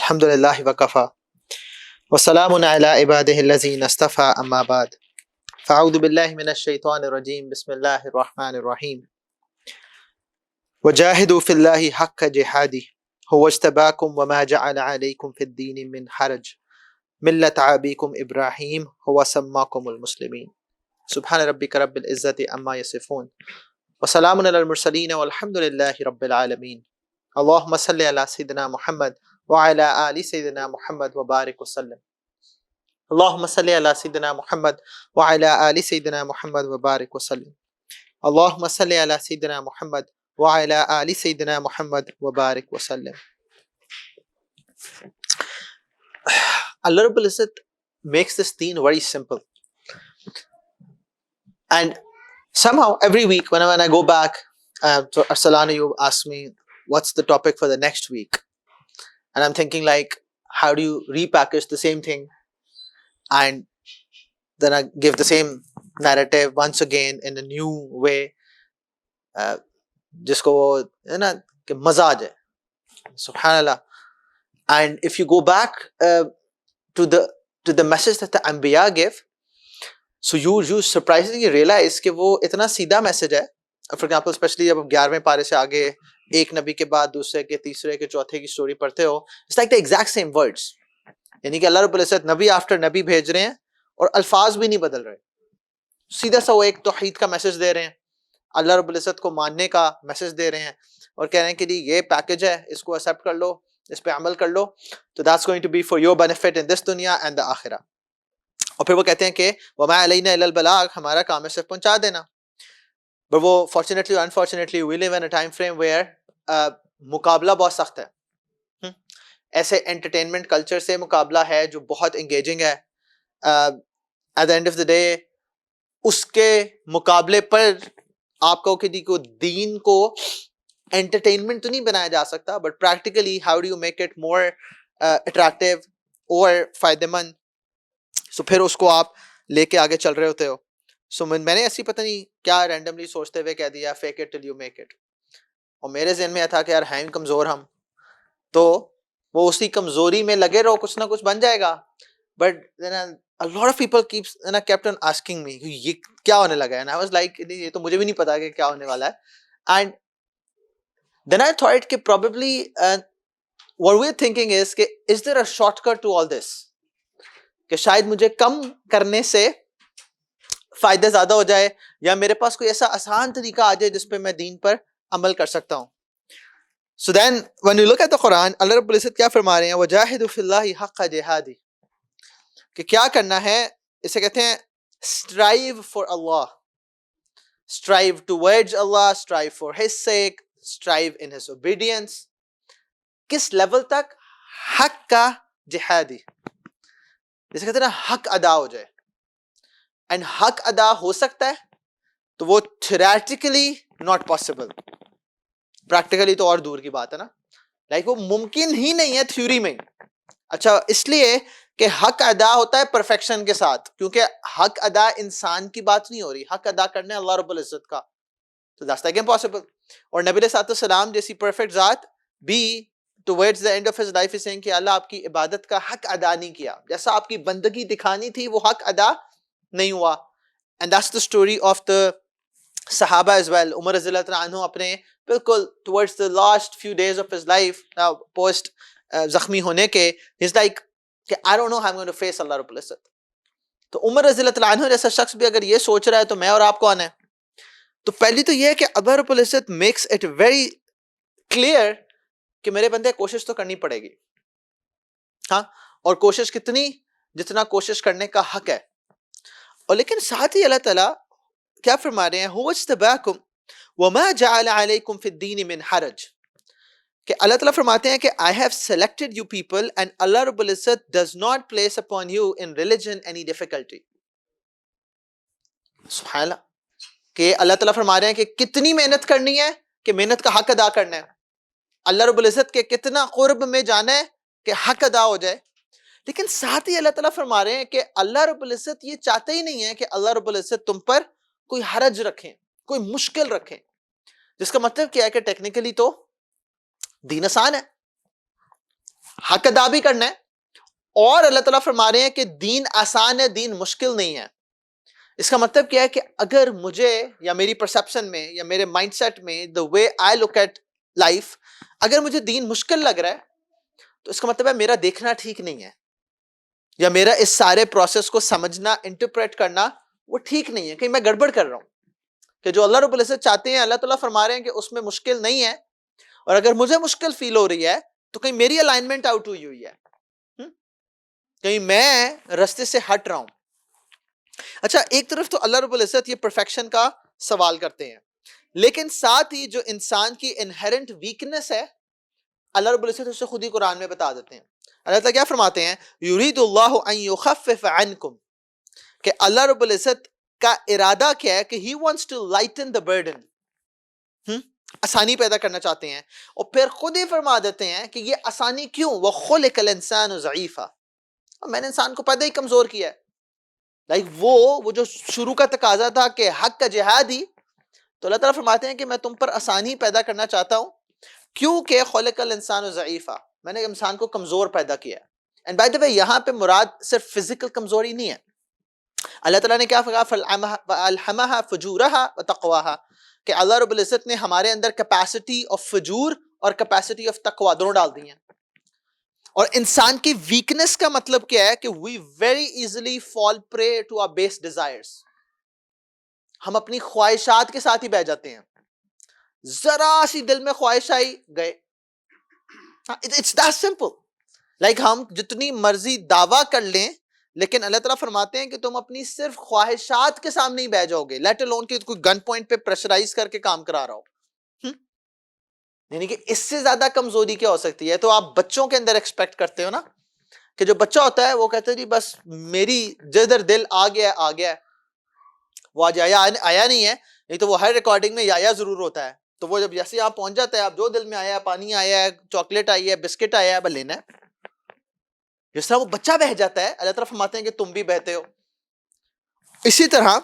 الحمد للہ وکفا وسلام علی عبادہ الذین اصطفى اما بعد فاعوذ باللہ من الشیطان الرجیم بسم اللہ الرحمن الرحیم وجاہدوا فی اللہ حق جہادہ هو اجتباکم وما جعل علیکم فی الدین من حرج ملۃ ابیکم ابراہیم هو سماکم المسلمین سبحان ربک رب العزۃ عما یصفون وسلام علی المرسلین والحمد للہ رب العالمین اللہم صلی علی سیدنا محمد وعلی آل سیدنا محمد وبارک وسلم اللہم صلی علی سیدنا محمد وعلی آل سیدنا محمد وبارک وسلم اللہم صلی علی سیدنا محمد وعلی آل سیدنا محمد وبارک وسلم. Allah Rabbul Izzat makes this deen very simple, and somehow every week when I go back to Arsalana, you ask me what's the topic for the next week, and I'm thinking like, how do you repackage the same thing and then I give the same narrative once again in a new way, جس کو وہ ہے نا کہ مزہ آ جائے. سبحان اللہ. And if you go back to the message that the Anbiya give, so you surprisingly realize کہ وہ اتنا سیدھا میسج ہے. For example, especially جب 11ویں پارے سے آگے ایک نبی کے بعد دوسرے کے تیسرے کے چوتھے کی سٹوری پڑھتے ہو, it's like the exact same words. یعنی کہ اللہ رب العزت نبی آفٹر نبی بھیج رہے ہیں اور الفاظ بھی نہیں بدل رہے. سیدھا سا وہ ایک توحید کا میسج دے رہے ہیں, اللہ رب العزت کو ماننے کا میسج دے رہے ہیں اور کہہ رہے ہیں کہ جی یہ پیکج ہے, اس کو ایکسیپٹ کر لو, اس پہ عمل کر لو, تو that's going to be for your benefit in this dunya and the آخرہ. اور پھر وہ کہتے ہیں کہ وَمَا عَلَيْنَا إِلَّا الْبَلَاغُ, ہمارا کام ہے صرف پہنچا دینا. but وہ fortunately or unfortunately we live in a time frame where مقابلہ بہت سخت ہے. ایسے انٹرٹینمنٹ کلچر سے مقابلہ ہے جو بہت انگیجنگ ہے. at the end of the day اس کے مقابلے پر آپ کو کسی کو دین کو انٹرٹینمنٹ تو نہیں بنایا جا سکتا, but practically how do you make it more attractive اور فائدہ مند. سو پھر اس کو آپ لے کے آگے چل رہے ہوتے ہو. سو میں نے ایسی پتہ نہیں کیا رینڈملی سوچتے ہوئے کہہ دیا fake it till you make it, اور میرے ذہن میں یہ تھا کہ یار ہیں کمزور ہم, تو وہ اسی کمزوری میں لگے رہو, کچھ نہ کچھ بن جائے گا. But a lot of people kept on asking me یہ کیا ہونے لگا ہے, and I was like یہ تو مجھے بھی نہیں پتا کہ کیا ہونے والا ہے. And then I thought کہ probably what we're thinking is کہ is there a shortcut to all this, کہ شاید مجھے کم کرنے سے فائدہ زیادہ ہو جائے, یا میرے پاس کوئی ایسا آسان طریقہ آ جائے جس پہ میں دین پر عمل کر سکتا ہوں. So then when you look at the Quran, اللہ رب العزت کیا فرما رہے ہیں, وَجَاهِدُوا فِي اللَّهِ حَقَّ جِهَادِهِ, کہ کیا کرنا ہے, اسے کہتے ہیں strive for Allah, strive towards Allah, strive for His sake, strive in His obedience. کس لیول تک, حق کا جہادی, جسے کہتے ہیں نا حق ادا ہو جائے. اینڈ حق ادا ہو سکتا ہے تو وہ theoretically not possible, پریکٹیکلی تو اور دور کی بات ہے نا. لائک وہ ممکن ہی نہیں ہے تھیوری میں. اچھا اس لیے کہ حق ادا ہوتا ہے پرفیکشن کے ساتھ, کیونکہ حق ادا انسان کی بات نہیں ہو رہی, حق ادا کرنے اللہ رب العزت کا, تو that's like impossible. اور نبی علیہ السلام جیسی پرفیکٹ ذات بھی towards the end of his life is saying کہ اللہ آپ کی عبادت کا حق ادا نہیں کیا, جیسا آپ کی بندگی دکھانی تھی وہ حق ادا نہیں ہوا. and that's the story of the صحابہ as well. عمر رضی اللہ عنہ اپنے بالکل towards the last few days of his life, now post زخمی ہونے کے, he's like کہ I don't know how I'm going to face اللہ رب العزت. تو عمر رضی اللہ عنہ جیسا شخص بھی اگر یہ سوچ رہا ہے تو میں اور آپ کون ہیں. تو پہلی تو یہ ہے کہ اللہ رب العزت makes it very clear کہ میرے بندے کوشش تو کرنی پڑے گی, ہاں, اور کوشش کتنی, جتنا کوشش کرنے کا حق ہے. اور لیکن ساتھ ہی اللہ تعالیٰ کیا فرما رہے ہیں, هو اجتباکم وما جعل علیکم فی الدین من حرج, کہ اللہ تعالیٰ فرماتے ہیں کہ I have selected you people and Allah Rabbul Izzat does not place upon you in religion any difficulty. سبحان اللہ, کہ اللہ تعالیٰ فرما رہے ہیں کہ کتنی محنت کرنی ہے کہ محنت کا حق ادا کرنا ہے, اللہ رب العزت کے کتنا قرب میں جانا ہے کہ حق ادا ہو جائے. لیکن ساتھ ہی اللہ تعالیٰ فرما رہے ہیں کہ اللہ رب العزت یہ چاہتے ہی نہیں ہے کہ اللہ رب العزت تم پر کوئی حرج رکھیں, کوئی مشکل رکھیں, جس کا مطلب کیا ہے کہ ٹیکنیکلی تو دین آسان ہے, حق ادا بھی کرنا ہے، اور اللہ تعالیٰ فرما رہے ہیں کہ دین آسان ہے، دین مشکل نہیں ہے. اس کا مطلب کیا ہے کہ اگر مجھے یا میری پرسپشن میں یا میرے مائنڈ سیٹ میں the way I look at life اگر مجھے دین مشکل لگ رہا ہے تو اس کا مطلب ہے میرا دیکھنا ٹھیک نہیں ہے، یا میرا اس سارے پروسیس کو سمجھنا انٹرپریٹ کرنا وہ ٹھیک نہیں ہے، کہیں میں گڑبڑ کر رہا ہوں. کہ جو اللہ رب العزت چاہتے ہیں اللہ تعالیٰ فرما رہے ہیں کہ اس میں مشکل نہیں ہے، اور اگر مجھے مشکل فیل ہو رہی ہے تو کہیں میری الائنمنٹ آؤٹ ہوئی ہے، کہیں میں رستے سے ہٹ رہا ہوں. اچھا، ایک طرف تو اللہ رب العزت یہ پرفیکشن کا سوال کرتے ہیں، لیکن ساتھ ہی جو انسان کی انہیرنٹ ویکنس ہے اللہ رب العزت اسے خود ہی قرآن میں بتا دیتے ہیں. اللہ تعالیٰ کیا فرماتے ہیں؟ یرید اللہ ان یخفف عنکم، کہ اللہ رب العزت کا ارادہ کیا ہے کہ he wants to lighten the burden، آسانی پیدا کرنا چاہتے ہیں، اور پھر خود ہی فرما دیتے ہیں کہ یہ آسانی کیوں؟ وَخُلِقَ الْإِنسَانُ ضَعِيفًا، میں نے انسان کو پیدا ہی کمزور کیا ہے. لائک وہ جو شروع کا تقاضا تھا کہ حق کا جہاد ہی، تو اللہ تعالیٰ فرماتے ہیں کہ میں تم پر آسانی پیدا کرنا چاہتا ہوں کیونکہ خلق الانسان ضعیفا، میں نے انسان کو کمزور پیدا کیا ہے. اینڈ بائی دا وے یہاں پہ مراد صرف فزیکل کمزوری نہیں ہے. اللہ تعالیٰ نے کیا کہا؟ فَأَلْحَمَهَا فُجُورَهَا وَتَقْوَاهَا، کہ اللہ رب العزت نے ہمارے اندر کیپیسٹی آف فجور اور کیپیسٹی آف تقوی دونوں ڈال دی ہیں. اور انسان کی ویکنس کا مطلب کیا ہے؟ کہ we very easily fall prey to our base desires، ہم اپنی خواہشات کے ساتھ ہی بہ جاتے ہیں. ذرا سی دل میں خواہش آئی گئے. It's that simple. لائک ہم جتنی مرضی دعویٰ کر لیں لیکن اللہ تعالیٰ فرماتے ہیں کہ تم اپنی صرف خواہشات کے سامنے ہی بہ جاؤ گے، لیٹ الون کہ کوئی گن پوائنٹ پہ پریشرائز کر کے کام کرا رہا ہو. یعنی کہ اس سے زیادہ کمزوری کیا ہو سکتی ہے؟ تو آپ بچوں کے اندر ایکسپیکٹ کرتے ہو نا کہ جو بچہ ہوتا ہے وہ کہتا ہے جی بس میری جدھر دل آ گیا آ گیا، وہ آج آیا نہیں ہے، نہیں تو وہ ہر ریکارڈنگ میں یا ضرور ہوتا ہے. تو وہ جب جیسے یہاں پہنچ جاتا ہے، آپ جو دل میں آیا ہے، پانی آیا ہے، چاکلیٹ آئی ہے، بسکٹ آیا ہے، بس لینا ہے. جس طرح وہ بچہ بہہ جاتا ہے، اللہ تعالیٰ فرماتے ہیں کہ تم بھی بہتے ہو. اسی طرح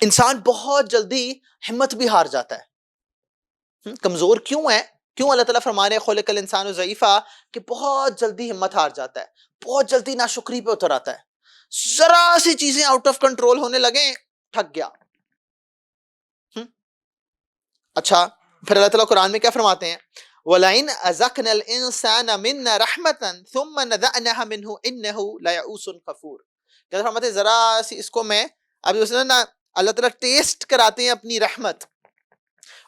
انسان بہت جلدی ہمت بھی ہار جاتا ہے. کمزور کیوں ہے؟ کیوں اللہ تعالیٰ فرما رہے ہیں خلق الانسان ضعیفا؟ کہ بہت جلدی ہمت ہار جاتا ہے، بہت جلدی ناشکری پہ اتر آتا ہے. ذرا سی چیزیں آؤٹ آف کنٹرول ہونے لگیں تھک گیا. اچھا، پھر اللہ تعالیٰ قرآن میں کیا فرماتے ہیں؟ وَلَئِنْ أَذَقْنَا الْإِنسَانَ مِنَّا رَحْمَةً ثُمَّ نَزَعْنَاهَا مِنْهُ إِنَّهُ لَيَئُوسٌ كَفُورٌ. کیا فرماتے ہیں؟ ذرا سی اس کو میں ابھی اس نے نا اللہ تعالیٰ ٹیسٹ کراتے ہیں اپنی رحمت،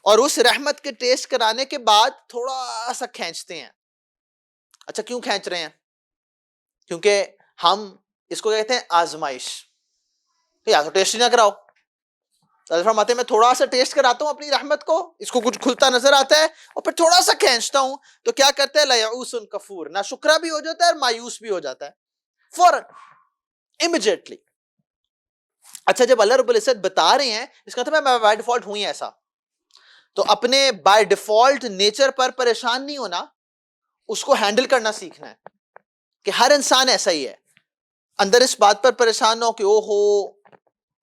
اور اس رحمت کے ٹیسٹ کرانے کے بعد تھوڑا سا کھینچتے ہیں. اچھا کیوں کھینچ رہے ہیں؟ کیونکہ ہم اس کو کہتے ہیں آزمائش. یا تو ٹیسٹ ہی نہ کراؤ. اللہ فرماتے ہیں میں تھوڑا سا ٹیسٹ کراتا ہوں اپنی رحمت کو، اس کو کچھ کھلتا نظر آتا ہے اور پھر تھوڑا سا کھینچتا ہوں تو کیا کرتا ہے؟ لیعوس کفور، نہ شکرا بھی ہو جاتا ہے اور مایوس بھی ہو جاتا ہے فوراً، امیجیٹلی. اچھا، جب اللہ رب العزت بتا رہے ہیں اس کا مطلب میں بائی ڈیفالٹ ہوں ہی ایسا، تو اپنے بائی ڈیفالٹ نیچر پر پریشان نہیں ہونا، اس کو ہینڈل کرنا سیکھنا ہے کہ ہر انسان ایسا ہی ہے. اندر اس بات پر پریشان نہ ہو کہ او ہو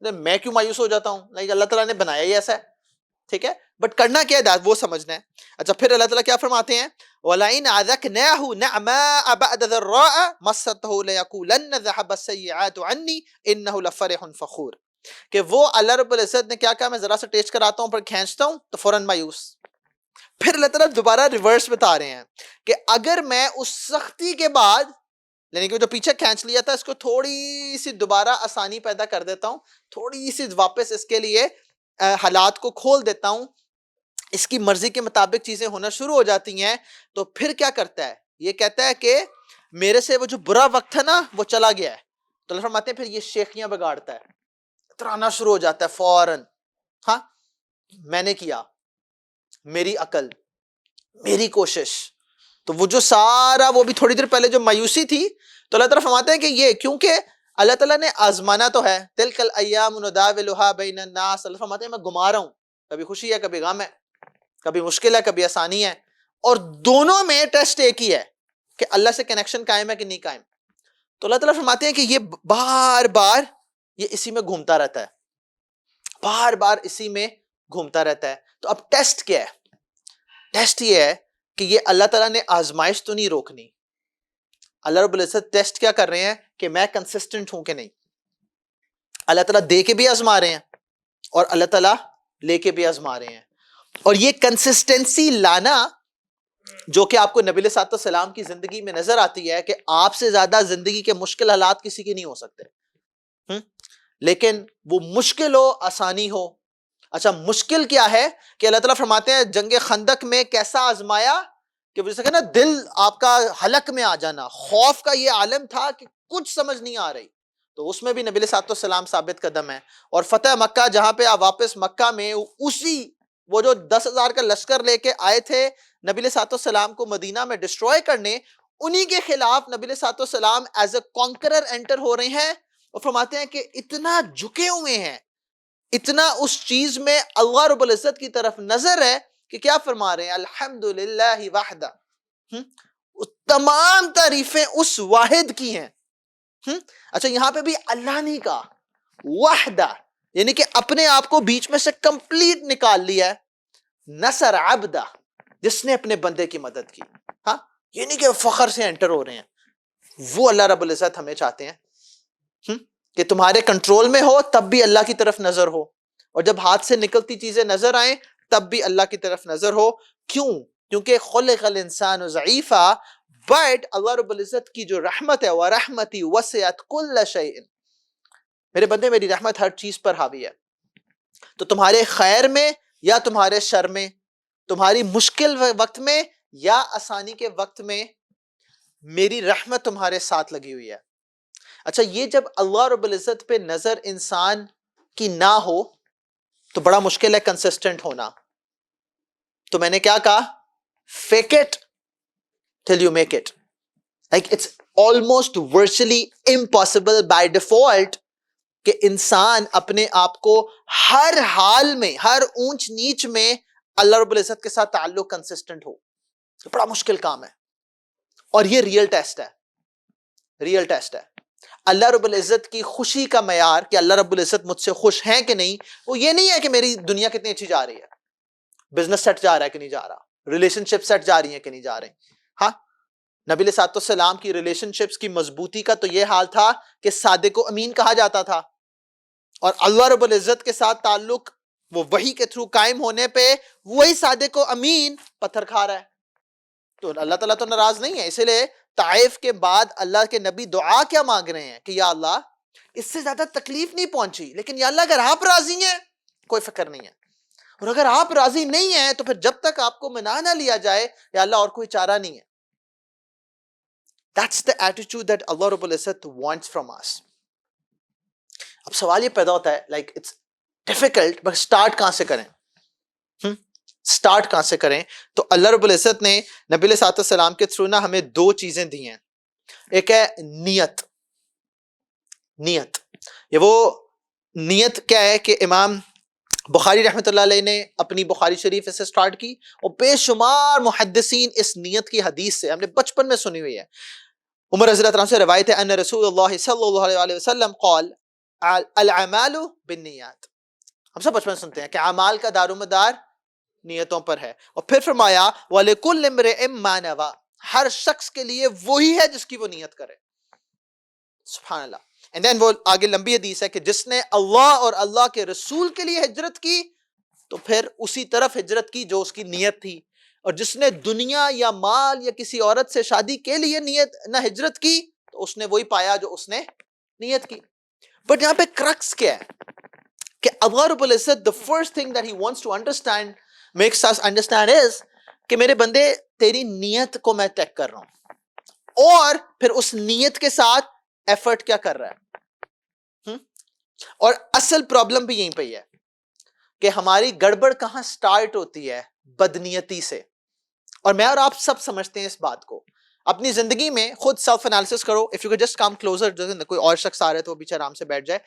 میں کیوں مایوس ہو جاتا ہوں، نہیں اللہ تعالیٰ نے بنایا ہی ایسا ہے. ٹھیک ہے، بٹ کرنا کیا ہے وہ سمجھنا ہے. اچھا، پھر اللہ تعالیٰ کیا فرماتے ہیں؟ وَلَئِنْ أَذَقْنَاهُ نَعْمَاءَ بَعْدَ ضَرَّاءَ مَسَّتْهُ لَيَقُولَنَّ ذَهَبَ السَّيِّئَاتُ عَنِّي إِنَّهُ لَفَرِحٌ فَخُورٌ. کہ وہ اللہ رب العزت نے کیا کہا؟ میں ذرا سا ٹیسٹ کراتا ہوں پھر کھینچتا ہوں تو فوراً مایوس. پھر اللہ تعالیٰ دوبارہ ریورس بتا رہے ہیں کہ اگر میں اس سختی کے بعد، یعنی کہ جو پیچھے کھینچ لیا تھا اس کو تھوڑی سی دوبارہ آسانی پیدا کر دیتا ہوں، تھوڑی سی واپس اس کے لیے حالات کو کھول دیتا ہوں، اس کی مرضی کے مطابق چیزیں ہونا شروع ہو جاتی ہیں، تو پھر کیا کرتا ہے؟ یہ کہتا ہے کہ میرے سے وہ جو برا وقت تھا نا وہ چلا گیا ہے. تو اللہ فرماتے ہیں پھر یہ شیخیاں بگاڑتا ہے، اترانا شروع ہو جاتا ہے فوراً. ہاں میں نے کیا، میری عقل، میری کوشش. تو وہ جو سارا وہ بھی تھوڑی دیر پہلے جو مایوسی تھی، تو اللہ تعالیٰ فرماتے ہیں کہ یہ کیونکہ اللہ تعالیٰ نے آزمانا تو ہے، تلک الایام نداولها بین الناس. اللہ فرماتے ہیں میں گھما رہا ہوں، کبھی خوشی ہے کبھی غم ہے، کبھی مشکل ہے کبھی آسانی ہے، اور دونوں میں ٹیسٹ ایک ہی ہے کہ اللہ سے کنیکشن قائم ہے کہ نہیں قائم. تو اللہ تعالیٰ فرماتے ہیں کہ یہ بار بار یہ اسی میں گھومتا رہتا ہے، بار بار اسی میں گھومتا رہتا ہے. تو اب ٹیسٹ کیا ہے؟ ٹیسٹ یہ ہے کہ یہ اللہ تعالیٰ نے آزمائش تو نہیں روکنی. اللہ رب العزت ٹیسٹ کیا کر رہے ہیں کہ میں کنسسٹنٹ ہوں کہ نہیں. اللہ تعالیٰ دے کے بھی آزما رہے ہیں اور اللہ تعالیٰ لے کے بھی آزما رہے ہیں. اور یہ کنسسٹنسی لانا جو کہ آپ کو نبی صلی اللہ علیہ وسلم کی زندگی میں نظر آتی ہے کہ آپ سے زیادہ زندگی کے مشکل حالات کسی کے نہیں ہو سکتے، لیکن وہ مشکل ہو آسانی ہو. اچھا مشکل کیا ہے کہ اللہ تعالیٰ فرماتے ہیں جنگ خندق میں کیسا آزمایا کہ جیسے کہ نا دل آپ کا حلق میں آ جانا، خوف کا یہ عالم تھا کہ کچھ سمجھ نہیں آ رہی. تو اس میں بھی نبی صلی اللہ علیہ وسلم ثابت قدم ہے. اور فتح مکہ جہاں پہ آپ واپس مکہ میں اسی وہ جو 10,000 کا لشکر لے کے آئے تھے نبی صلی اللہ علیہ وسلم کو مدینہ میں ڈسٹروائے کرنے، انہی کے خلاف نبی صلی اللہ علیہ وسلم ایز اے کانکرر انٹر ہو رہے ہیں اور فرماتے ہیں کہ اتنا جھکے ہوئے ہیں، اتنا اس چیز میں اللہ رب العزت کی طرف نظر ہے کہ کیا فرما رہے ہیں الحمدللہ وحدہ، تمام تعریفیں اس واحد کی ہیں. اچھا یہاں پہ بھی اللہ نہیں کہا، وحدہ یعنی کہ اپنے آپ کو بیچ میں سے کمپلیٹ نکال لیا ہے. نصر عبدہ جس نے اپنے بندے کی مدد کی. ہاں یہ نہیں کہ فخر سے انٹر ہو رہے ہیں. وہ اللہ رب العزت ہمیں چاہتے ہیں کہ تمہارے کنٹرول میں ہو تب بھی اللہ کی طرف نظر ہو، اور جب ہاتھ سے نکلتی چیزیں نظر آئیں تب بھی اللہ کی طرف نظر ہو. کیوں؟ کیونکہ خلق الانسان ضعیفا، بٹ اللہ رب العزت کی جو رحمت ہے وَرَحْمَتِي وَسِعَتْ كُلَّ شَيْءٍ، میرے بندے میری رحمت ہر چیز پر حاوی ہے. تو تمہارے خیر میں یا تمہارے شر میں، تمہاری مشکل وقت میں یا آسانی کے وقت میں، میری رحمت تمہارے ساتھ لگی ہوئی ہے. اچھا یہ جب اللہ رب العزت پہ نظر انسان کی نہ ہو تو بڑا مشکل ہے کنسسٹنٹ ہونا. تو میں نے کیا کہا؟ fake it till you make it. Like it's almost virtually impossible by default کہ انسان اپنے آپ کو ہر حال میں، ہر اونچ نیچ میں اللہ رب العزت کے ساتھ تعلق کنسسٹنٹ ہو. بڑا مشکل کام ہے اور یہ ریئل ٹیسٹ ہے. ریئل ٹیسٹ ہے. اللہ رب العزت کی خوشی کا معیار کہ اللہ رب العزت مجھ سے خوش ہیں کہ نہیں، وہ یہ نہیں ہے کہ میری دنیا کتنی اچھی جا رہی ہے، بزنس سیٹ جا رہا ہے کہ نہیں جا رہا، ریلیشن شپ سیٹ جا رہی ہیں کہ نہیں جا رہے. ہاں نبی علیہ الصلوۃ والسلام کی ریلیشن شپس کی مضبوطی کا تو یہ حال تھا کہ صادق و امین کہا جاتا تھا، اور اللہ رب العزت کے ساتھ تعلق وہ وحی کے تھرو قائم ہونے پہ وہی صادق و امین پتھر کھا رہا ہے. تو اللہ تعالیٰ تو ناراض نہیں ہے. اسی لیے طائف کے بعد اللہ کے نبی دعا کیا مانگ رہے ہیں کہ یا اللہ اس سے زیادہ تکلیف نہیں پہنچی، لیکن یا اللہ اگر آپ راضی ہیں کوئی فکر نہیں ہے، اور اگر آپ راضی نہیں ہیں تو پھر جب تک آپ کو منا نہ لیا جائے یا اللہ اور کوئی چارہ نہیں ہے. That's the attitude that Allah Rabbul Izzat wants from us. اب سوال یہ پیدا ہوتا ہے like it's difficult but start کہاں سے کریں؟ سٹارٹ کہاں سے کریں؟ تو اللہ رب العزت نے نبی علیہ السلام کے تھرو نا ہمیں دو چیزیں دی ہیں. ایک ہے نیت. نیت یہ وہ نیت کیا ہے کہ امام بخاری رحمۃ اللہ علیہ نے اپنی بخاری شریف سے سٹارٹ کی، اور بے شمار محدثین اس نیت کی حدیث سے ہم نے بچپن میں سنی ہوئی ہے. عمر رضی اللہ عنہ سے روایت ہے ان رسول اللہ صلی اللہ علیہ وسلم قال الاعمال بالنیات. ہم سب بچپن سنتے ہیں کہ اعمال کا دار و مدار نیتوں پر ہے، اور پھر فرمایا وَلِكُلِّ امْرِئٍ مَّا نَوَىٰ، ہر شخص کے لیے وہی ہے جس کی وہ نیت کرے. سبحان اللہ. اینڈ دین وہ آگے لمبی حدیث ہے کہ جس نے اللہ اور اللہ کے رسول کے لیے ہجرت کی تو پھر اسی طرف ہجرت کی جو اس کی نیت تھی، اور جس نے دنیا یا مال یا کسی عورت سے شادی کے لیے نیت نہ ہجرت کی تو اس نے وہی پایا جو اس نے نیت کی. بٹ یہاں پہ کرکس کیا ہے کہ اللہ رب العزت the first thing that he wants to understand makes us understand is کہ میرے بندے تیری نیت کو میں چیک کر رہا ہوں، اور پھر اس نیت کے ساتھ ایفرٹ کیا کر رہا ہے. اور اصل پرابلم بھی یہیں پہ ہے کہ ہماری گڑبڑ کہاں سٹارٹ ہوتی ہے؟ بدنیتی سے. اور میں اور آپ سب سمجھتے ہیں اس بات کو. اپنی زندگی میں خود سیلف انالیسس کرو. If you can just come closer, کوئی اور شخص آ رہا ہے تو وہ پیچھے آرام سے بیٹھ جائے،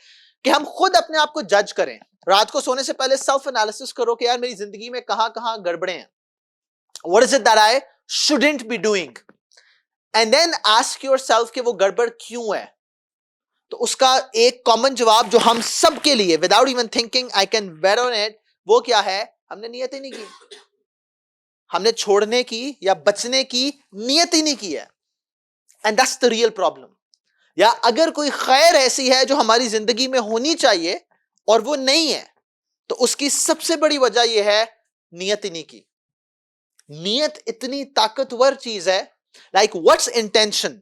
کہ ہم خود اپنے آپ کو جج کریں. رات کو سونے سے پہلے سیلف انالیسس کرو کہ یار میری زندگی میں کہاں کہاں گڑبڑیں ہیں. What is it that I shouldn't be doing? And then ask yourself کہ وہ گڑبڑ کیوں ہے. تو اس کا ایک کامن جواب جو ہم سب کے لیے without even thinking I can bet on it، وہ کیا ہے؟ ہم نے نیت ہی نہیں کی. ہم نے چھوڑنے کی یا بچنے کی نیت ہی نہیں کی ہے. And that's the real problem. یا اگر کوئی خیر ایسی ہے جو ہماری زندگی میں ہونی چاہیے اور وہ نہیں ہے, تو اس کی سب سے بڑی وجہ یہ ہے نیت ہی نہیں کی. نیت اتنی طاقتور چیز ہے. Like what's intention.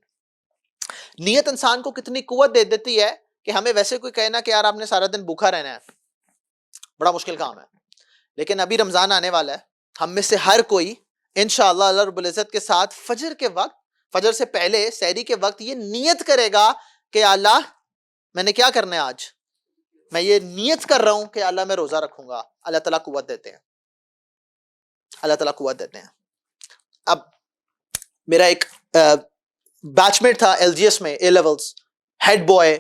نیت انسان کو کتنی قوت دے دیتی ہے کہ ہمیں ویسے کوئی کہنا کہ یار آپ نے سارا دن بھوکا رہنا ہے, بڑا مشکل کام ہے, لیکن ابھی رمضان آنے والا ہے, ہم میں سے ہر کوئی انشاءاللہ اللہ رب العزت کے ساتھ فجر کے وقت, فجر سے پہلے سحری کے وقت یہ نیت کرے گا کہ اللہ میں نے کیا کرنا ہے آج, میں یہ نیت کر رہا ہوں کہ اللہ میں روزہ رکھوں گا. اللہ تعالیٰ قوت دیتے ہیں, اللہ تعالیٰ قوت دیتے ہیں. اب میرا ایک بیچ میٹ تھا ایل جی ایس میں, اے لیولز ہیڈ بوائے.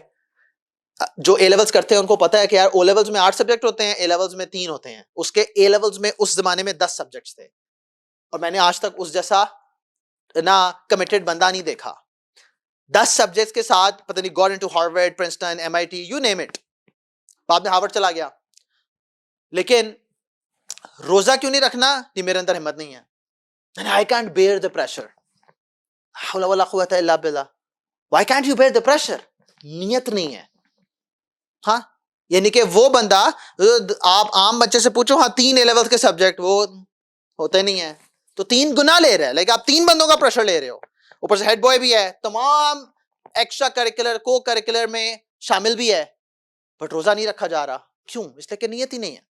جو اے لیولز کرتے ہیں ان کو پتا ہے کہ یار او لیولز میں 8 سبجیکٹ ہوتے ہیں, اے لیولز میں 3 ہوتے ہیں. اس کے اے لیولز میں اس زمانے میں 10 سبجیکٹس تھے, اور میں نے آج تک اس جیسا نہ کمیٹڈ بندہ نہیں دیکھا. 10 سبجیکٹس کے ساتھ پتہ نہیں got into Harvard, Princeton, M I T, you name it. بعد میں ہارورڈ چلا گیا. لیکن روزہ کیوں نہیں رکھنا, یہ میرے اندر ہمت نہیں ہے. I can't bear the pressure. حول ولا قوت الا باللہ. Why can't you bear the pressure? نیت نہیں ہے. ہاں, یعنی کہ وہ بندہ, آپ عام بچے سے پوچھو, ہاں 3 اے لیول کے سبجیکٹ وہ ہوتے نہیں ہیں, تو 3 گنا لے رہے ہیں. لیکن آپ 3 بندوں کا پریشر لے رہے ہو, اوپر سے ہیڈ بوائے بھی ہے, تمام ایکسٹرا کریکولر کو کریکولر میں شامل بھی ہے, بٹ روزہ نہیں رکھا جا رہا. کیوں؟ اس لیے کہ نیت ہی نہیں ہے.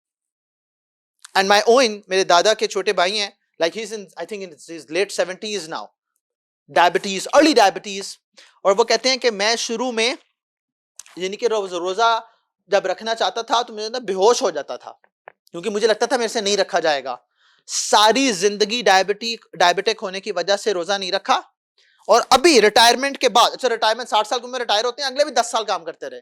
اینڈ مائی اون, میرے دادا کے چھوٹے بھائی ہیں, like he's in I think in his late 70s now, diabetes, early diabetes. اور وہ کہتے ہیں کہ میں شروع میں یعنی کہ روزہ جب رکھنا چاہتا تھا تو میرے اندر بے ہوش ہو جاتا تھا, کیونکہ مجھے لگتا تھا میرے سے نہیں رکھا جائے گا. ساری زندگی ڈائبٹک ہونے کی وجہ سے روزہ نہیں رکھا. اور ابھی ریٹائرمنٹ کے بعد, اچھا ریٹائرمنٹ 60 سال کو میں ریٹائر ہوتے ہیں, اگلے بھی 10 سال کام کرتے رہے.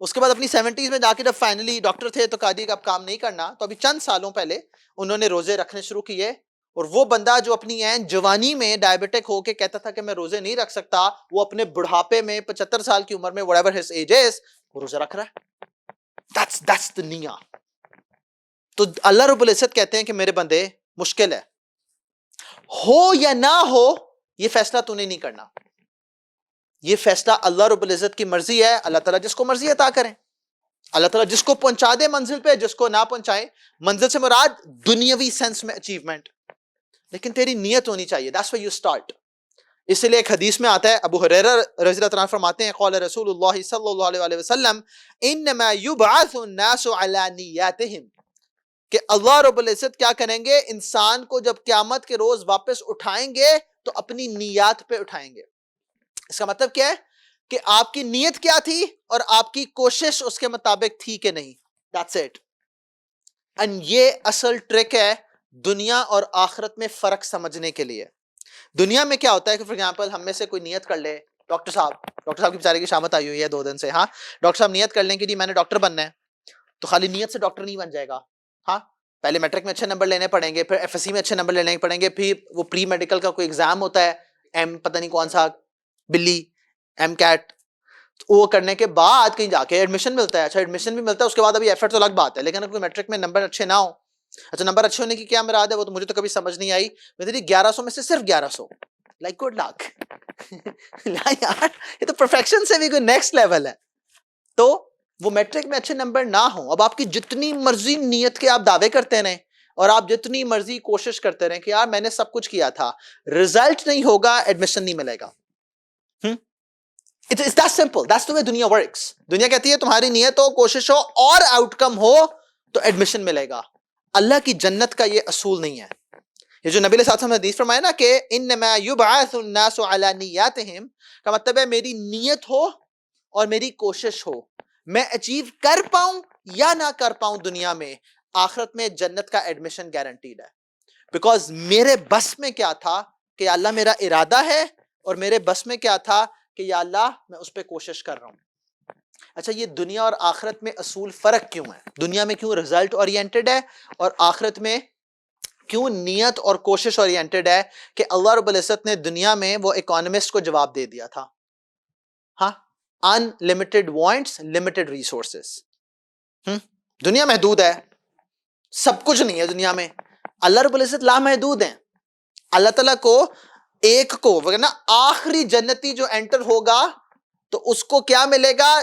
اس کے بعد اپنی 70s میں جا کے جب فائنلی ڈاکٹر تھے تو کہا دی کہ اب کام نہیں کرنا, تو ابھی چند سالوں پہلے انہوں نے روزے رکھنے شروع کیے. اور وہ بندہ جو اپنی عین جوانی میں ڈائبٹک ہو کے کہتا تھا کہ میں روزے نہیں رکھ سکتا, وہ اپنے بڑھاپے میں 75 سال کی عمر میں whatever his age is, وہ روزہ رکھ رہا ہے. That's the نیہ. تو اللہ رب العزت کہتے ہیں کہ میرے بندے مشکل ہے, ہو یا نہ ہو یہ فیصلہ تو نے نہیں کرنا, یہ فیصلہ اللہ رب العزت کی مرضی ہے. اللہ تعالیٰ جس کو مرضی عطا کریں, اللہ تعالیٰ جس کو پہنچا دے منزل پہ, جس کو نہ پہنچائے. منزل سے مراد دنیاوی سینس میں اچیومنٹ, لیکن تیری نیت ہونی چاہیے. That's where you start. اس لیے ایک حدیث میں آتا ہے, ابو ہریرہ رضی اللہ عنہ فرماتے ہیں, قال رسول اللہ صلی اللہ علیہ وسلم انما یبعث الناس علی نیاتہم, کہ اللہ رب العزت کیا کریں گے, انسان کو جب قیامت کے روز واپس اٹھائیں گے تو اپنی نیات پہ اٹھائیں گے. اس کا مطلب کیا ہے کہ آپ کی نیت کیا تھی اور آپ کی کوشش اس کے مطابق تھی کہ نہیں. That's it. And یہ اصل ٹرک ہے دنیا اور آخرت میں فرق سمجھنے کے لیے. دنیا میں کیا ہوتا ہے کہ فار ایگزامپل ہم میں سے کوئی نیت کر لے, ڈاکٹر صاحب کی بیچارے کی شامت آئی ہوئی ہے 2 دن سے, ہاں ڈاکٹر صاحب نیت کر لیں کہ جی میں نے ڈاکٹر بننا ہے, تو خالی نیت سے ڈاکٹر نہیں بن جائے گا. ہاں پہلے میٹرک میں اچھے نمبر لینے پڑیں گے, پھر ایف ایس سی میں اچھے نمبر لینے پڑیں گے, پھر وہ پری میڈیکل کا کوئی ایگزام ہوتا ہے, ایم پتہ نہیں کون سا بلی, ایم کیٹ, وہ کرنے کے بعد کہیں جا کے ایڈمیشن ملتا ہے. اچھا ایڈمیشن بھی ملتا ہے, اس کے بعد ابھی ایفرٹ تو الگ بات ہے, لیکن اگر میٹرک میں نمبر اچھے نہ ہو, اچھا نمبر اچھے ہونے کی کیا مراد ہے وہ تو مجھے تو کبھی سمجھ نہیں آئی. میں 1100 میں سے صرف 1100, لائک گڈ لک. یار یہ تو پرفیکشن سے بھی کوئی نیکسٹ لیول ہے. تو وہ میٹرک میں اچھے نمبر نہ ہوں, اب آپ کی جتنی مرضی نیت کے آپ دعوے کرتے رہیں اور آپ جتنی مرضی کوشش کرتے رہیں کہ یار میں نے سب کچھ کیا تھا, رزلٹ نہیں ہوگا, ایڈمیشن نہیں ملے گا. It's that simple. That's the way دنیا works. دنیا کہتی ہے تمہاری نیت ہو, کوشش ہو اور آؤٹ کم ہو تو ایڈمیشن ملے گا. اللہ کی جنت کا یہ اصول نہیں ہے. یہ جو نبی علیہ الصلوۃ والسلام نے حدیث فرمایا نا کہ انما یبعث الناس علی نیاتہم, کا مطلب ہے میری نیت ہو اور میری کوشش ہو, میں اچیو کر پاؤں یا نہ کر پاؤں دنیا میں, آخرت میں جنت کا ایڈمیشن گارنٹیڈ ہے. بیکاز میرے بس میں کیا تھا کہ اللہ میرا ارادہ ہے, اور میرے بس میں کیا تھا کہ یا اللہ میں اس پہ کوشش کر رہا ہوں. اچھا یہ دنیا اور آخرت میں اصول فرق کیوں ہے؟ دنیا میں کیوں رزلٹ اورینٹڈ ہے اور آخرت میں کیوں نیت اور کوشش اورینٹڈ ہے؟ کہ اللہ رب العزت نے دنیا میں وہ اکانومسٹ کو جواب دے دیا تھا, ہاں unlimited wants limited resources. دنیا محدود ہے, سب کچھ نہیں ہے دنیا میں. اللہ رب العزت لامحدود ہیں. اللہ تعالیٰ کو ایک کو ورنہ آخری جنتی جو انٹر ہوگا تو اس کو کیا ملے گا؟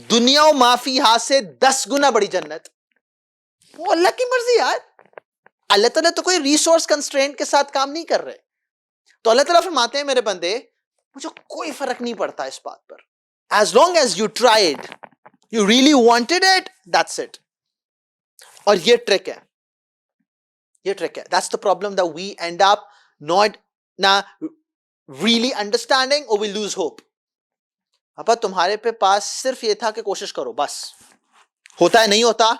دنیا و معافی ہاتھ سے 10 گنا بڑی جنت. وہ اللہ کی مرضی یار. اللہ تعالیٰ تو کوئی ریسورس کنسٹرینٹ کے ساتھ کام نہیں کر رہے. تو اللہ تعالیٰ فرماتے ہیں میرے بندے مجھے کوئی فرق نہیں پڑتا اس بات پر. As long as you tried, you really wanted it, that's it. اور یہ ٹرک ہے. یہ ٹرک ہے. That's the problem that we end up not really understanding or we lose hope. ابا تمہارے پاس صرف یہ تھا کہ کوشش کرو بس. ہوتا ہے نہیں ہوتا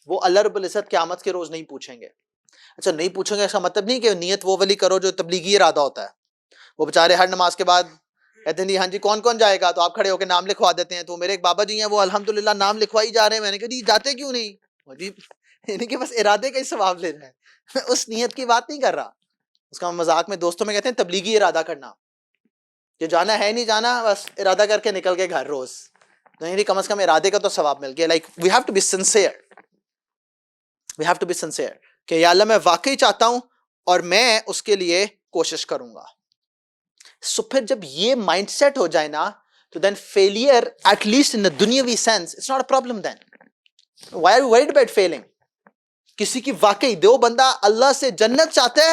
وہ اللہ رب العزت قیامت کے روز نہیں پوچھیں گے. اچھا نہیں پوچھیں گے اس کا مطلب نہیں کہ نیت وہ والی کرو جو تبلیغی ارادہ ہوتا ہے. وہ بےچارے ہر نماز کے بعد کہتے ہیں ہاں جی کون کون جائے گا, تو آپ کھڑے ہو کے نام لکھوا دیتے ہیں. تو میرے ایک بابا جی ہیں وہ الحمدللہ نام لکھوائی جا رہے ہیں. میں نے کہا جی جاتے کیوں نہیں؟ جی یعنی کہ بس ارادے کا ہی ثواب لینا ہے. میں اس نیت کی بات نہیں کر رہا. اس کا مذاق میں دوستوں میں کہتے ہیں تبلیغی ارادہ کرنا, کہ جانا ہے نہیں جانا بس ارادہ کر کے نکل کے گھر روز. تو یعنی کم از کم ارادے کا تو ثواب مل گیا. Like we have to be sincere, we have to be sincere کہ یا اللہ میں واقعی چاہتا ہوں اور میں اس کے لیے کوشش کروں گا. سو پھر جب یہ مائنڈ سیٹ ہو جائے نا تو then failure at least in دنیاوی sense it's not a problem. Then why are you worried about failing? کسی کی واقعی دو بندہ اللہ سے جنت چاہتا ہے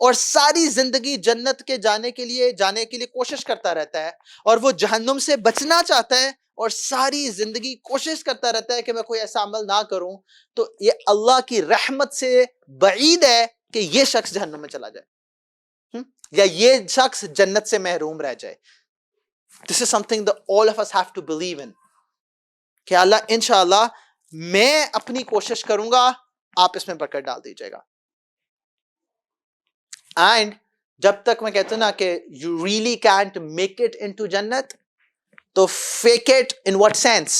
اور ساری زندگی جنت کے جانے کے لیے کوشش کرتا رہتا ہے, اور وہ جہنم سے بچنا چاہتا ہے اور ساری زندگی کوشش کرتا رہتا ہے کہ میں کوئی ایسا عمل نہ کروں, تو یہ اللہ کی رحمت سے بعید ہے کہ یہ شخص جہنم میں چلا جائے یا یہ شخص جنت سے محروم رہ جائے. This is something that all of us have to believe in کہ اللہ انشاءاللہ میں اپنی کوشش کروں گا, آپ اس میں برکت ڈال دیجیے گا. اینڈ جب تک میں کہتا ہوں نا کہ you really can't make it into جنت, تو fake it in what sense?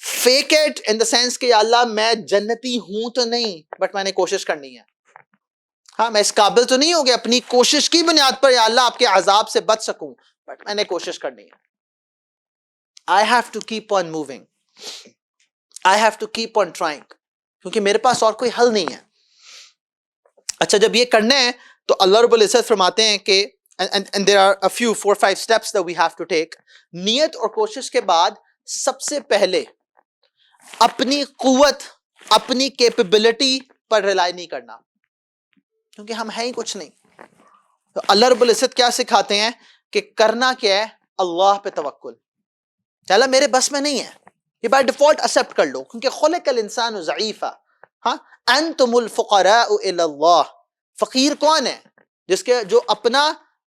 Fake it in the sense کہ یا اللہ میں جنتی ہوں تو نہیں بٹ میں نے کوشش کرنی ہے. ہاں میں اس قابل تو نہیں ہو گیا اپنی کوشش کی بنیاد پر یا اللہ آپ کے عذاب سے بچ سکوں, بٹ میں نے کوشش کرنی ہے. I have to keep on moving. I have to keep on trying. کیونکہ میرے پاس اور کوئی حل نہیں ہے. اچھا جب یہ کرنا ہے تو اللہ رب العزت فرماتے ہیں کہ and there are a few 4-5 steps that we have to take. نیت اور کوشش کے بعد سب سے پہلے اپنی قوت اپنی کیپیبلٹی پر ریلائی نہیں کرنا, کیونکہ ہم ہیں ہی کچھ نہیں. تو اللہ رب العزت کیا سکھاتے ہیں کہ کرنا کیا ہے؟ اللہ پہ توکل. چلا میرے بس میں نہیں ہے, یہ بائی ڈیفالٹ ایکسپٹ کر لو, کیونکہ خلق الانسان ضعیفا. ہاں انتم الفقراء الی اللہ. فقیر کون ہے؟ جس کے جو اپنا,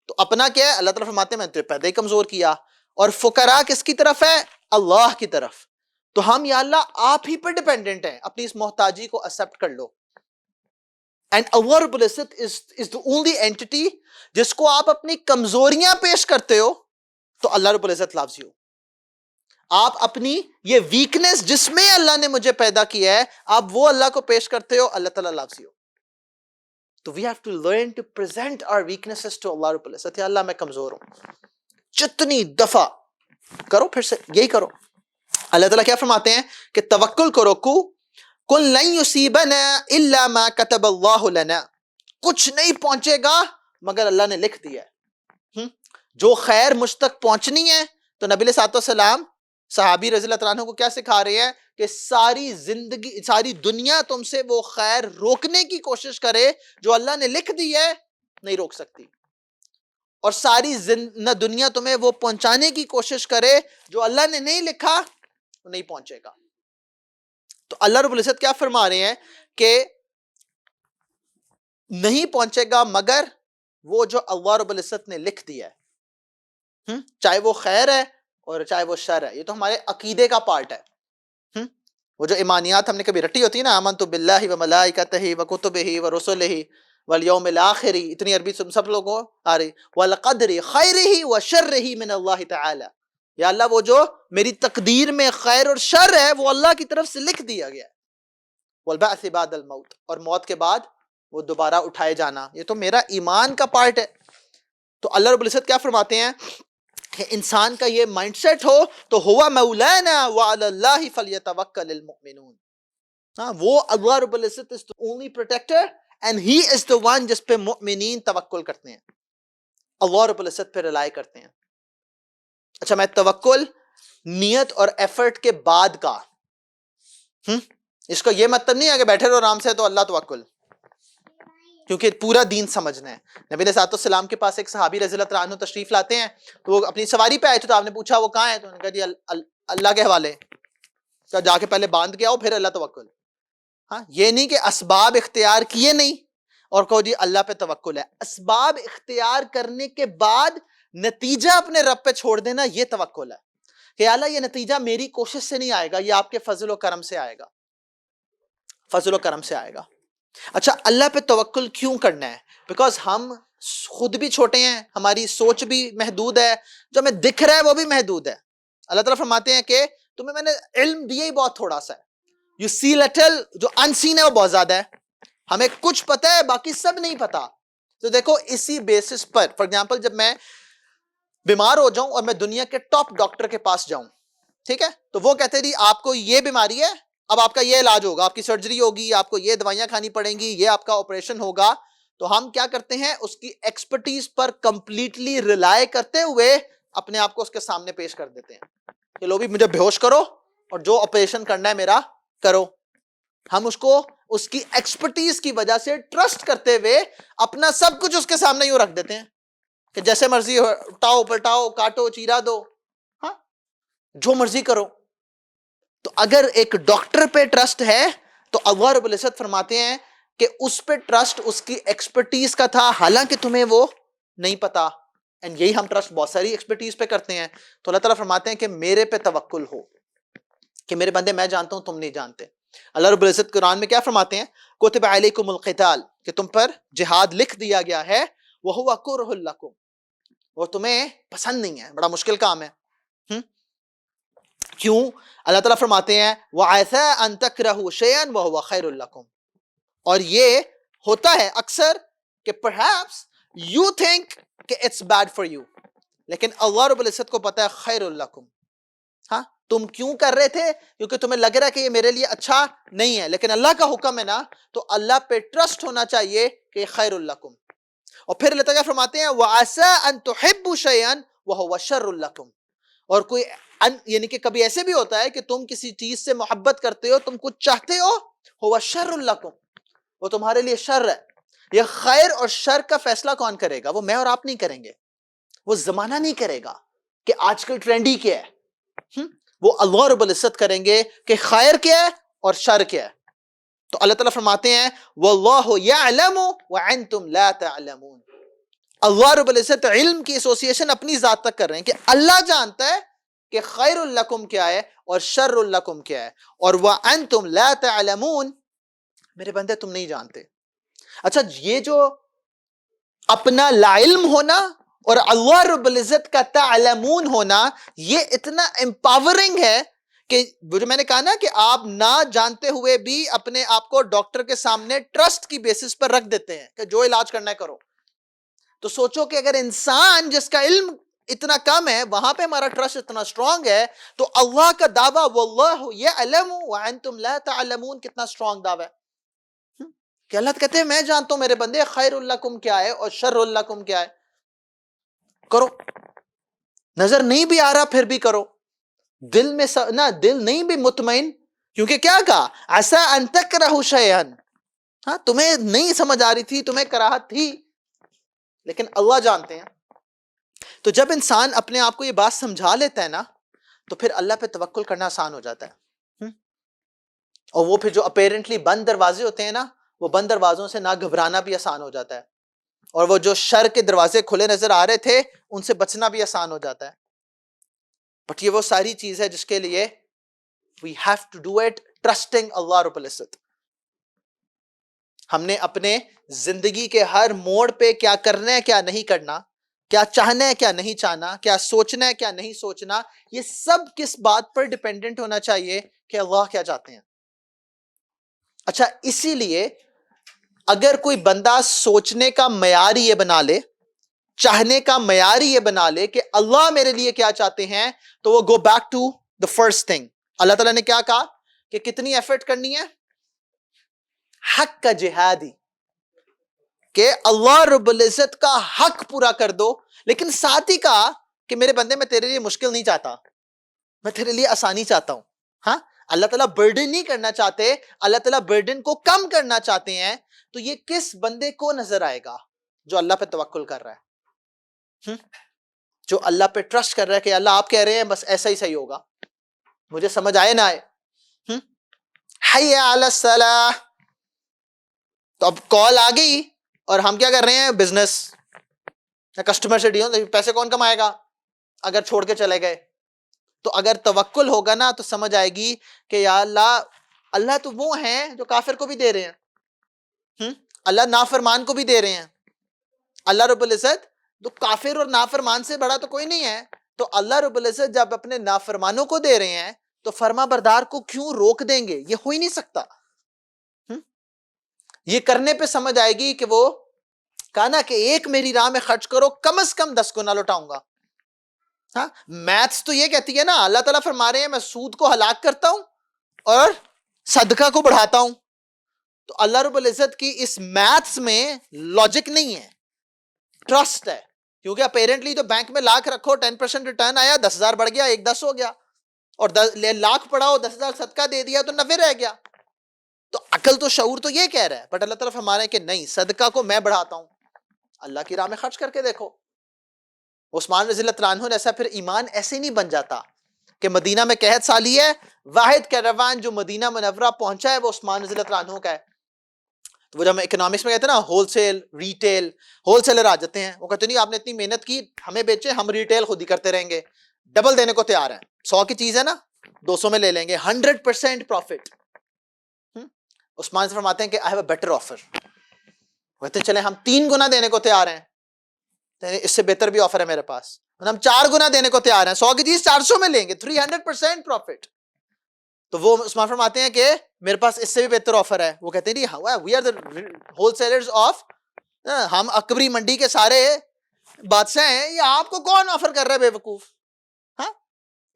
تو اپنا کیا ہے؟ اللہ تعالیٰ فرماتے ہیں میں تجھے پیدا ہی کمزور کیا. اور فقراء کس کی طرف ہے؟ اللہ کی طرف. تو ہم یا اللہ آپ ہی پر ڈیپینڈنٹ ہیں, اپنی اس محتاجی کو ایکسپٹ کر لو. And Allah Rabbul Izzat is the only entity جس کو آپ اپنی کمزوریاں پیش کرتے ہو تو اللہ رب العزت loves you. آپ اپنی یہ ویکنس جس میں اللہ نے مجھے پیدا کیا ہے آپ وہ اللہ کو پیش کرتے ہو, اللہ تعالیٰ loves you. تو we have to learn to present our weaknesses to Allah رب العزت. یا اللہ میں کمزور ہوں. جتنی دفعہ کرو پھر سے یہی کرو. اللہ تعالیٰ کیا فرماتے ہیں کہ توکل کرو کو قُلْ لَن يُصِيبَنَا إِلَّا مَا كَتَبَ اللَّهُ لَنَا. کچھ نہیں پہنچے گا مگر اللہ نے لکھ دیا ہے. جو خیر مجھ تک پہنچنی ہے تو نبی علیہ الصلوۃ والسلام صحابی رضی اللہ عنہ کو کیا سکھا رہے ہیں کہ ساری زندگی ساری دنیا تم سے وہ خیر روکنے کی کوشش کرے جو اللہ نے لکھ دی ہے نہیں روک سکتی, اور ساری دنیا تمہیں وہ پہنچانے کی کوشش کرے جو اللہ نے نہیں لکھا وہ نہیں پہنچے گا. تو اللہ رب العزت کیا فرما رہے ہیں کہ نہیں پہنچے گا مگر وہ جو اللہ رب العزت نے لکھ دیا ہے, چاہے وہ خیر ہے اور چاہے وہ شر ہے. یہ تو ہمارے عقیدے کا پارٹ ہے. وہ جو ایمانیات ہم نے کبھی رٹی ہوتی ہے نا, آمنت باللہ و ملائکتہ و کتبہ و رسلہ والیوم الآخر, اتنی عربی سب لوگوں آ رہی, والقدر خیرہ و شرہ من اللہ تعالی. یا اللہ وہ جو میری تقدیر میں خیر اور شر ہے وہ اللہ کی طرف سے لکھ دیا گیا ہے. والبعث بعد الموت, اور موت کے بعد وہ دوبارہ اٹھائے جانا, یہ تو میرا ایمان کا پارٹ ہے. تو اللہ رب العزت کیا فرماتے ہیں کہ انسان کا یہ مائنڈ سیٹ ہو تو ہوا مولانا وعلی اللہ فلیتوکل المؤمنون. ہاں وہ اللہ رب العزت is the only protector and he is the one جس پہ مؤمنین توکل کرتے ہیں، اللہ رب العزت پہ رلائی کرتے ہیں. اچھا میں توکل نیت اور ایفرٹ کے بعد کا، اس کا یہ مطلب نہیں ہے کہ بیٹھے رہو آرام سے تو اللہ توکل، کیونکہ پورا دین سمجھنا ہے. نبی علیہ الصلوۃ والسلام کے پاس ایک صحابی رضی اللہ عنہ تشریف لاتے ہیں، تو وہ اپنی سواری پہ آئے تھے، تو آپ نے پوچھا وہ کہاں ہے، تو انہوں نے کہا جی اللہ کے حوالے، تو جا کے پہلے باندھ کے آؤ پھر اللہ توکل. ہاں یہ نہیں کہ اسباب اختیار کیے نہیں اور کہو جی اللہ پہ توکل ہے، اسباب اختیار کرنے کے بعد نتیجہ اپنے رب پہ چھوڑ دینا یہ توکل ہے کہ اللہ یہ نتیجہ میری کوشش سے نہیں آئے گا، یہ آپ کے فضل و کرم سے آئے گا، فضل و کرم سے آئے گا. اچھا اللہ پہ توکل کیوں کرنا ہے؟ بیکاز ہم خود بھی چھوٹے ہیں، ہماری سوچ بھی محدود ہے، جو ہمیں دکھ رہا ہے وہ بھی محدود ہے. اللہ تعالیٰ فرماتے ہیں کہ تمہیں میں نے علم دیا ہی بہت تھوڑا سا ہے. You see little، جو انسین ہے وہ بہت زیادہ ہے. ہمیں کچھ پتا ہے باقی سب نہیں پتا. تو دیکھو اسی بیسس پر فار ایگزامپل جب میں بیمار ہو جاؤں اور میں دنیا کے ٹاپ ڈاکٹر کے پاس جاؤں، ٹھیک ہے، تو وہ کہتے ہیں آپ کو یہ بیماری ہے، اب آپ کا یہ علاج ہوگا، آپ کی سرجری ہوگی، آپ کو یہ دوائیاں کھانی پڑیں گی، یہ آپ کا آپریشن ہوگا. تو ہم کیا کرتے ہیں اس کی ایکسپرٹیز پر کمپلیٹلی ریلائی کرتے ہوئے اپنے آپ کو اس کے سامنے پیش کر دیتے ہیں کہ لو بھی مجھے بے ہوش کرو اور جو آپریشن کرنا ہے میرا کرو. ہم اس کو اس کی ایکسپرٹیز کی وجہ سے ٹرسٹ کرتے ہوئے اپنا سب کچھ اس کے سامنے یوں رکھ دیتے ہیں کہ جیسے مرضی اٹھاؤ پلٹاؤ کاٹو چیرا دو، ہاں جو مرضی کرو. تو اگر ایک ڈاکٹر پہ ٹرسٹ ہے تو اللہ رب العزت فرماتے ہیں کہ اس پہ ٹرسٹ اس کی ایکسپرٹیز کا تھا حالانکہ تمہیں وہ نہیں پتا. اینڈ یہی ہم ٹرسٹ بہت ساری ایکسپرٹیز پہ کرتے ہیں. تو اللہ تعالیٰ فرماتے ہیں کہ میرے پہ توکل ہو کہ میرے بندے میں جانتا ہوں تم نہیں جانتے. اللہ رب العزت قرآن میں کیا فرماتے ہیں؟ کتب علیکم القتال، کہ تم پر جہاد لکھ دیا گیا ہے، وَهُوَ كُرْهٌ لَكُمْ، وہ تمہیں پسند نہیں ہے، بڑا مشکل کام ہے. کیوں؟ اللہ تعالیٰ فرماتے ہیں وَعَسَىٰ أَن تَكْرَهُوا شَيْئًا وَهُوَ خَيْرٌ لَكُمْ، اور یہ ہوتا ہے اکثر کہ perhaps you think کہ it's bad for you، لیکن اللہ رب العزت کو پتا ہے خیر لکم. ہاں تم کیوں کر رہے تھے؟ کیونکہ تمہیں لگ رہا ہے کہ یہ میرے لیے اچھا نہیں ہے، لیکن اللہ کا حکم ہے نا، تو اللہ پہ ٹرسٹ ہونا چاہیے کہ خیر لکم. اور پھر اللہ تعالیٰ فرماتے ہیں وَعَسَىٰ أَن تُحِبُّوا شَيْئًا وَهُوَ شَرٌ لَكُمْ، اور کوئی یعنی کہ کبھی ایسے بھی ہوتا ہے کہ تم کسی چیز سے محبت کرتے ہو، تم کچھ چاہتے ہو، هُوَ شَرٌ لَكُمْ، وہ تمہارے لیے شر ہے. یہ خیر اور شر کا فیصلہ کون کرے گا؟ وہ میں اور آپ نہیں کریں گے، وہ زمانہ نہیں کرے گا کہ آج کل ٹرینڈی کیا ہے، وہ اللہ رب العزت کریں گے کہ خیر کیا ہے اور شر کیا ہے. تو اللہ تعالیٰ فرماتے ہیں واللہ یعلم وانتم لا تعلمون، اللہ رب العزت علم کی ایسوسیشن اپنی ذات تک کر رہے ہیں کہ اللہ جانتا ہے کہ خیر لکم کیا ہے اور شر لکم کیا ہے، اور وانتم لا تعلمون، میرے بندے تم نہیں جانتے. اچھا یہ جو اپنا لا علم ہونا اور اللہ رب العزت کا تعلمون ہونا، یہ اتنا امپاورنگ ہے کہ جو میں نے کہا نا کہ آپ نہ جانتے ہوئے بھی اپنے آپ کو ڈاکٹر کے سامنے ٹرسٹ کی بیسس پر رکھ دیتے ہیں کہ جو علاج کرنا ہے کرو. تو سوچو کہ اگر انسان جس کا علم اتنا کم ہے وہاں پہ ہمارا ٹرسٹ اتنا اسٹرانگ ہے، تو اللہ کا دعویٰ واللہ یعلم وانتم لا تعلمون کتنا اسٹرانگ دعویٰ ہے کہ اللہ کہتے ہیں میں جانتا ہوں میرے بندے خیر لکم کیا ہے اور شر لکم کیا ہے، کرو. نظر نہیں بھی آ رہا پھر بھی کرو، دل میں نہ دل نہیں بھی مطمئن، کیونکہ کیا کہا عسیٰ ان تکرہوا شیئا، ہاں تمہیں نہیں سمجھ آ رہی تھی، تمہیں کراہت تھی، لیکن اللہ جانتے ہیں. تو جب انسان اپنے آپ کو یہ بات سمجھا لیتا ہے نا، تو پھر اللہ پہ توکل کرنا آسان ہو جاتا ہے. اور وہ پھر جو اپیرنٹلی بند دروازے ہوتے ہیں نا، وہ بند دروازوں سے نہ گھبرانا بھی آسان ہو جاتا ہے، اور وہ جو شر کے دروازے کھلے نظر آ رہے تھے ان سے بچنا بھی آسان ہو جاتا ہے. بٹ یہ وہ ساری چیز ہے جس کے لیے we have to do it trusting اللہ رب العزت. ہم نے اپنے زندگی کے ہر موڑ پہ کیا کرنا ہے کیا نہیں کرنا، کیا چاہنا ہے کیا نہیں چاہنا، کیا سوچنا ہے کیا نہیں سوچنا، یہ سب کس بات پر ڈیپینڈنٹ ہونا چاہیے کہ اللہ کیا چاہتے ہیں. اچھا اسی لیے اگر کوئی بندہ سوچنے کا معیار یہ بنا لے، چاہنے کا معیار یہ بنا لے کہ اللہ میرے لیے کیا چاہتے ہیں، تو وہ go back to the first thing. اللہ تعالیٰ نے کیا کہا کہ کتنی ایفرٹ کرنی ہے؟ حق کا جہادی، کہ اللہ رب العزت کا حق پورا کر دو، لیکن ساتھ ہی کہا کہ میرے بندے میں تیرے لیے مشکل نہیں چاہتا، میں تیرے لیے آسانی چاہتا ہوں. ہاں، اللہ تعالیٰ برڈن نہیں کرنا چاہتے، اللہ تعالیٰ برڈن کو کم کرنا چاہتے ہیں. تو یہ کس بندے کو نظر آئے گا؟ جو اللہ پہ توکل کر رہا ہے، جو اللہ پہ ٹرسٹ کر رہا ہے کہ اللہ آپ کہہ رہے ہیں بس ایسا ہی صحیح ہوگا، مجھے سمجھ آئے نہ آئے. حی علی الصلاح. تو اب کال آ گئی اور ہم کیا کر رہے ہیں؟ بزنس، کسٹمر سے ڈیل، پیسے کون کمائے گا اگر چھوڑ کے چلے گئے؟ تو اگر توکل ہوگا نا تو سمجھ آئے گی کہ یا اللہ، اللہ تو وہ ہیں جو کافر کو بھی دے رہے ہیں، اللہ نافرمان کو بھی دے رہے ہیں. اللہ رب العزت تو کافر اور نافرمان سے بڑا تو کوئی نہیں ہے. تو اللہ رب العزت جب اپنے نافرمانوں کو دے رہے ہیں تو فرما بردار کو کیوں روک دیں گے؟ یہ ہو ہی نہیں سکتا. یہ کرنے پہ سمجھ آئے گی کہ وہ کہا نا کہ ایک میری راہ میں خرچ کرو، کم از کم 10 گنا لوٹاؤں گا. ہاں، میتھس تو یہ کہتی ہے نا، اللہ تعالیٰ فرما رہے ہیں میں سود کو ہلاک کرتا ہوں اور صدقہ کو بڑھاتا ہوں. تو اللہ رب العزت کی اس میتھس میں لاجک نہیں ہے، ٹرسٹ ہے. کیونکہ اپیرنٹلی تو بینک میں لاکھ رکھو، 10% ریٹرن آیا، 10,000 بڑھ گیا، 10 ہو گیا، اور لاکھ پڑھاؤ 10,000 صدقہ دے دیا تو 90 رہ گیا. تو عقل تو شعور تو یہ کہہ رہا ہے، بٹ اللہ تعالیٰ فرما رہے ہیں کہ نہیں، صدقہ کو میں بڑھاتا ہوں، اللہ کی راہ میں خرچ کر کے دیکھو. عثمان رضی اللہ عنہ نے ایسا پھر ایمان ایسے نہیں بن جاتا کہ مدینہ میں قحط سالی ہے، واحد کیراوان جو مدینہ منورہ پہنچا ہے وہ عثمان رضی اللہ عنہ کا ہے. تو وہ جب ہم اکنامکس میں کہتے ہیں نا wholesale retail, wholesaler آ جاتے ہیں، وہ کہتے نہیں آپ نے اتنی محنت کی، ہمیں بیچے، ہم ریٹیل خود ہی کرتے رہیں گے، ڈبل دینے کو تیار ہیں. 100 کی چیز ہے نا 200 میں لے لیں گے، 100% پروفٹ. عثمان سے فرماتے ہیں کہ I have a better offer. کہتے ہیں چلیں ہم 3 گنا دینے کو تیار ہیں، اس سے بہتر بھی آفر ہے میرے پاس، ہم 4 گنا دینے کو تیار ہیں، 100 کی چیز 400 میں لیں گے، 300% پروفٹ. تو وہ عثمان فرماتے ہیں کہ میرے پاس اس سے بھی بہتر آفر ہے. وہ کہتے ہیں we are the wholesalers of, ہم اکبری منڈی کے سارے بادشاہ ہیں، یہ آپ کو کون آفر کر رہا ہے بے وقوف؟ ہاں.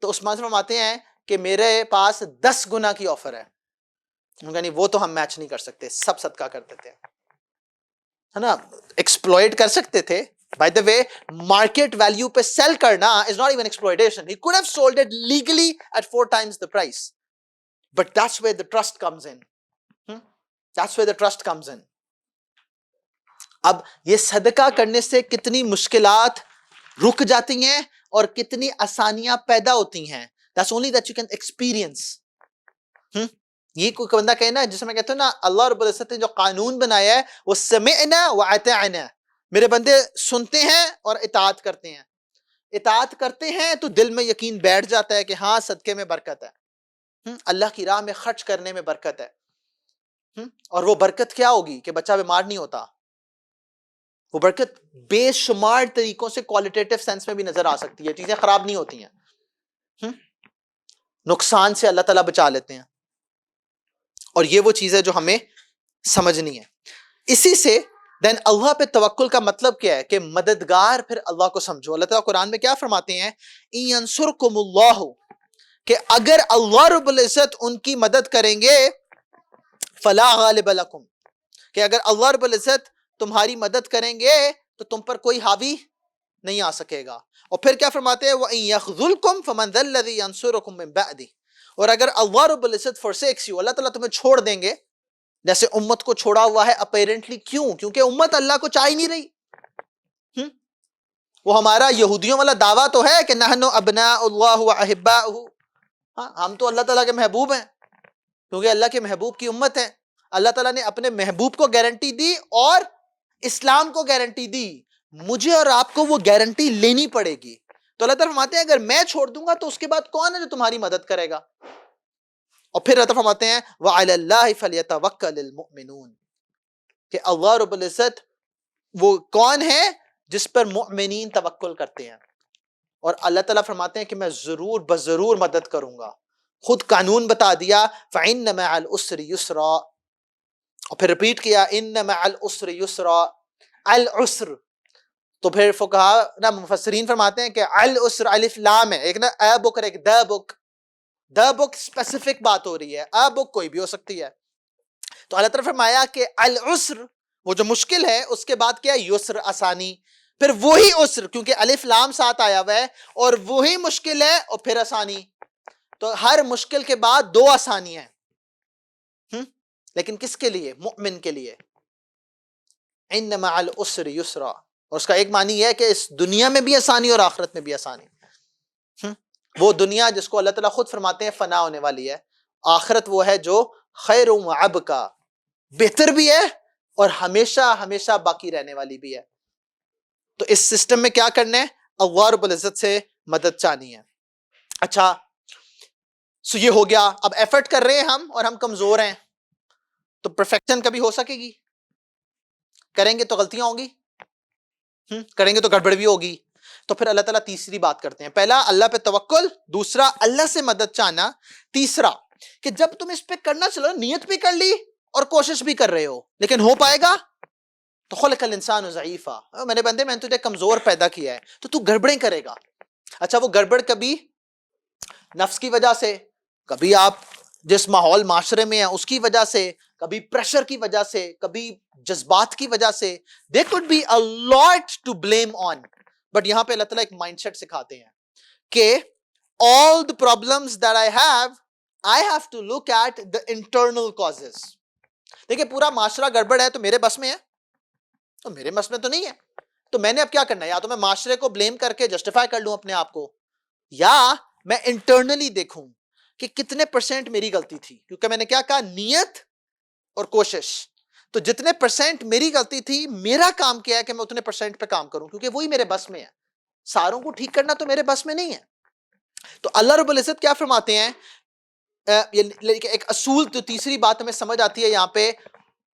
تو عثمان فرماتے ہیں کہ میرے پاس 10 گنا کی آفر ہے. یعنی وہ تو ہم میچ نہیں کر سکتے، سب صدقہ کر دیتے ہیں، ہے نا، ایکسپلوئٹ کر سکتے تھے. By the way market value پہ سیل کرنا is not even exploitation. He could have sold it legally at 4 times the price. But that's where the trust comes in. That's where the trust comes in. اب یہ صدقہ کرنے سے کتنی مشکلات رک جاتی ہیں اور کتنی آسانیاں پیدا ہوتی ہیں. That's only that you can experience. یہ کوئی بندہ کہے نا، جسے میں کہتا ہوں نا اللہ رب العزت نے جو قانون بنایا ہے وہ سمعنا وَأَطَعْنَا، میرے بندے سنتے ہیں اور اطاعت کرتے ہیں. اطاعت کرتے ہیں تو دل میں یقین بیٹھ جاتا ہے کہ ہاں صدقے میں برکت ہے، اللہ کی راہ میں خرچ کرنے میں برکت ہے. اور وہ برکت کیا ہوگی کہ بچہ بیمار نہیں ہوتا. وہ برکت بے شمار طریقوں سے کوالٹیٹیو سینس میں بھی نظر آ سکتی ہے، چیزیں خراب نہیں ہوتی ہیں، نقصان سے اللہ تعالیٰ بچا لیتے ہیں. اور یہ وہ چیز ہے جو ہمیں سمجھنی ہے. اسی سے دین اللہ پہ توکل کا مطلب کیا ہے کہ مددگار پھر اللہ کو سمجھو. اللہ تعالیٰ قرآن میں کیا فرماتے ہیں؟ اِن يَنْصُرْكُمُ اللَّهُ، کہ اگر اللہ رب العزت ان کی مدد کریں گے، فَلَا غَالِبَ لَكُمْ، کہ اگر اللہ رب العزت تمہاری مدد کریں گے تو تم پر کوئی حاوی نہیں آ سکے گا. اور پھر کیا فرماتے ہیں؟ وَإِن يَخْذُلْكُمْ فَمَنْ ذَا الَّذِي يَنْصُرُكُمْ مِنْ بَعْدِهِ، اور اگر اللہ رب العزت forsakes you، اللہ تعالیٰ تمہیں چھوڑ دیں گے، جیسے امت کو چھوڑا ہوا ہے اپیرنٹلی. کیوں؟ کیونکہ امت اللہ کو چاہ ہی نہیں رہی. وہ ہمارا یہودیوں والا دعویٰ تو ہے کہ نحن ابناء اللہ واحباؤہ، ہاں ہم تو اللہ تعالیٰ کے محبوب ہیں کیونکہ اللہ کے محبوب کی امت ہے. اللہ تعالیٰ نے اپنے محبوب کو گارنٹی دی اور اسلام کو گارنٹی دی، مجھے اور آپ کو وہ گارنٹی لینی پڑے گی. تو اللہ تعالیٰ فرماتے ہیں اگر میں چھوڑ دوں گا تو اس کے بعد کون ہے جو تمہاری مدد کرے گا؟ اور پھر اللہ تعالیٰ فرماتے ہیں وَعَلَى اللَّهِ فَلْيَتَوَكَّلِ الْمُؤْمِنُونَ، کہ اللہ رب العزت وہ کون ہے جس پر مؤمنین توکل کرتے ہیں. اور اللہ تعالیٰ فرماتے ہیں کہ میں ضرور بضرور مدد کروں گا. خود قانون بتا دیا فَإِنَّ مَعَ الْعُسْرِ يُسْرًا، اور پھر ریپیٹ کیا إِنَّ مَعَ الْعُسْرِ يُسْرًا. العسر تو پھر فقہاء نا مفسرین فرماتے ہیں کہ العسر الف لام ہے، ایک نا اے بک اور ایک دا بک. دا بک اسپیسیفک بات ہو رہی ہے، اے بک کوئی بھی ہو سکتی ہے. تو اللہ تعالیٰ فرمایا کہ العسر وہ جو مشکل ہے اس کے بعد کیا یسر آسانی, پھر وہی عسر کیونکہ الف لام ساتھ آیا ہوا ہے, اور وہی مشکل ہے اور پھر آسانی. تو ہر مشکل کے بعد دو آسانیاں ہیں, لیکن کس کے لیے؟ مؤمن کے لیے. ان مع العسر یسرا, اور اس کا ایک معنی یہ ہے کہ اس دنیا میں بھی آسانی اور آخرت میں بھی آسانی. وہ دنیا جس کو اللہ تعالیٰ خود فرماتے ہیں فنا ہونے والی ہے, آخرت وہ ہے جو خیر و ابقا, بہتر بھی ہے اور ہمیشہ ہمیشہ باقی رہنے والی بھی ہے. تو اس سسٹم میں کیا کرنا ہے؟ اللہ رب العزت سے مدد چاہنی ہے. اچھا سو یہ ہو گیا. اب ایفرٹ کر رہے ہیں ہم اور ہم کمزور ہیں, تو پرفیکشن کبھی ہو سکے گی؟ کریں گے تو غلطیاں ہوں گی, کریں گے تو گڑبڑ بھی ہوگی. تو پھر اللہ تعالیٰ تیسری بات کرتے ہیں, پہلا اللہ پہ توکل, دوسرا اللہ سے مدد چاہنا, تیسرا کہ جب تم اس پہ کرنا چلو نیت بھی کر لی اور کوشش بھی کر رہے ہو لیکن ہو پائے گا؟ تو خلق الانسان ضعیفا, میرے بندے میں نے تجھے کمزور پیدا کیا ہے تو تو گڑبڑیں کرے گا. اچھا وہ گڑبڑ کبھی نفس کی وجہ سے, کبھی آپ جس ماحول معاشرے میں ہیں اس کی وجہ سے, کبھی پریشر کی وجہ سے, کبھی جذبات کی وجہ سے. there could be a lot to blame on, but یہاں پہ اللہ تعالیٰ ایک مائنڈ سیٹ سکھاتے ہیں کہ all the problems that I have to look at the internal causes. دیکھیں پورا معاشرہ گڑبڑ ہے تو میرے بس میں ہے؟ تو میرے بس میں تو نہیں ہے. تو میں نے اب کیا کرنا ہے؟ یا تو میں معاشرے کو بلیم کر کے جسٹیفائی کر لوں اپنے آپ کو, یا میں انٹرنلی دیکھوں کہ کتنے پرسنٹ میری غلطی تھی. کیونکہ میں نے کیا کہا؟ نیت اور کوشش. تو جتنے پرسنٹ میری غلطی تھی, میرا کام کیا ہے کہ میں اتنے پرسنٹ پہ کام کروں, کیونکہ وہی میرے بس میں ہے. ساروں کو ٹھیک کرنا تو میرے بس میں نہیں ہے. تو اللہ رب العزت کیا فرماتے ہیں؟ ایک اصول, تو تیسری بات ہمیں سمجھ آتی ہے یہاں پہ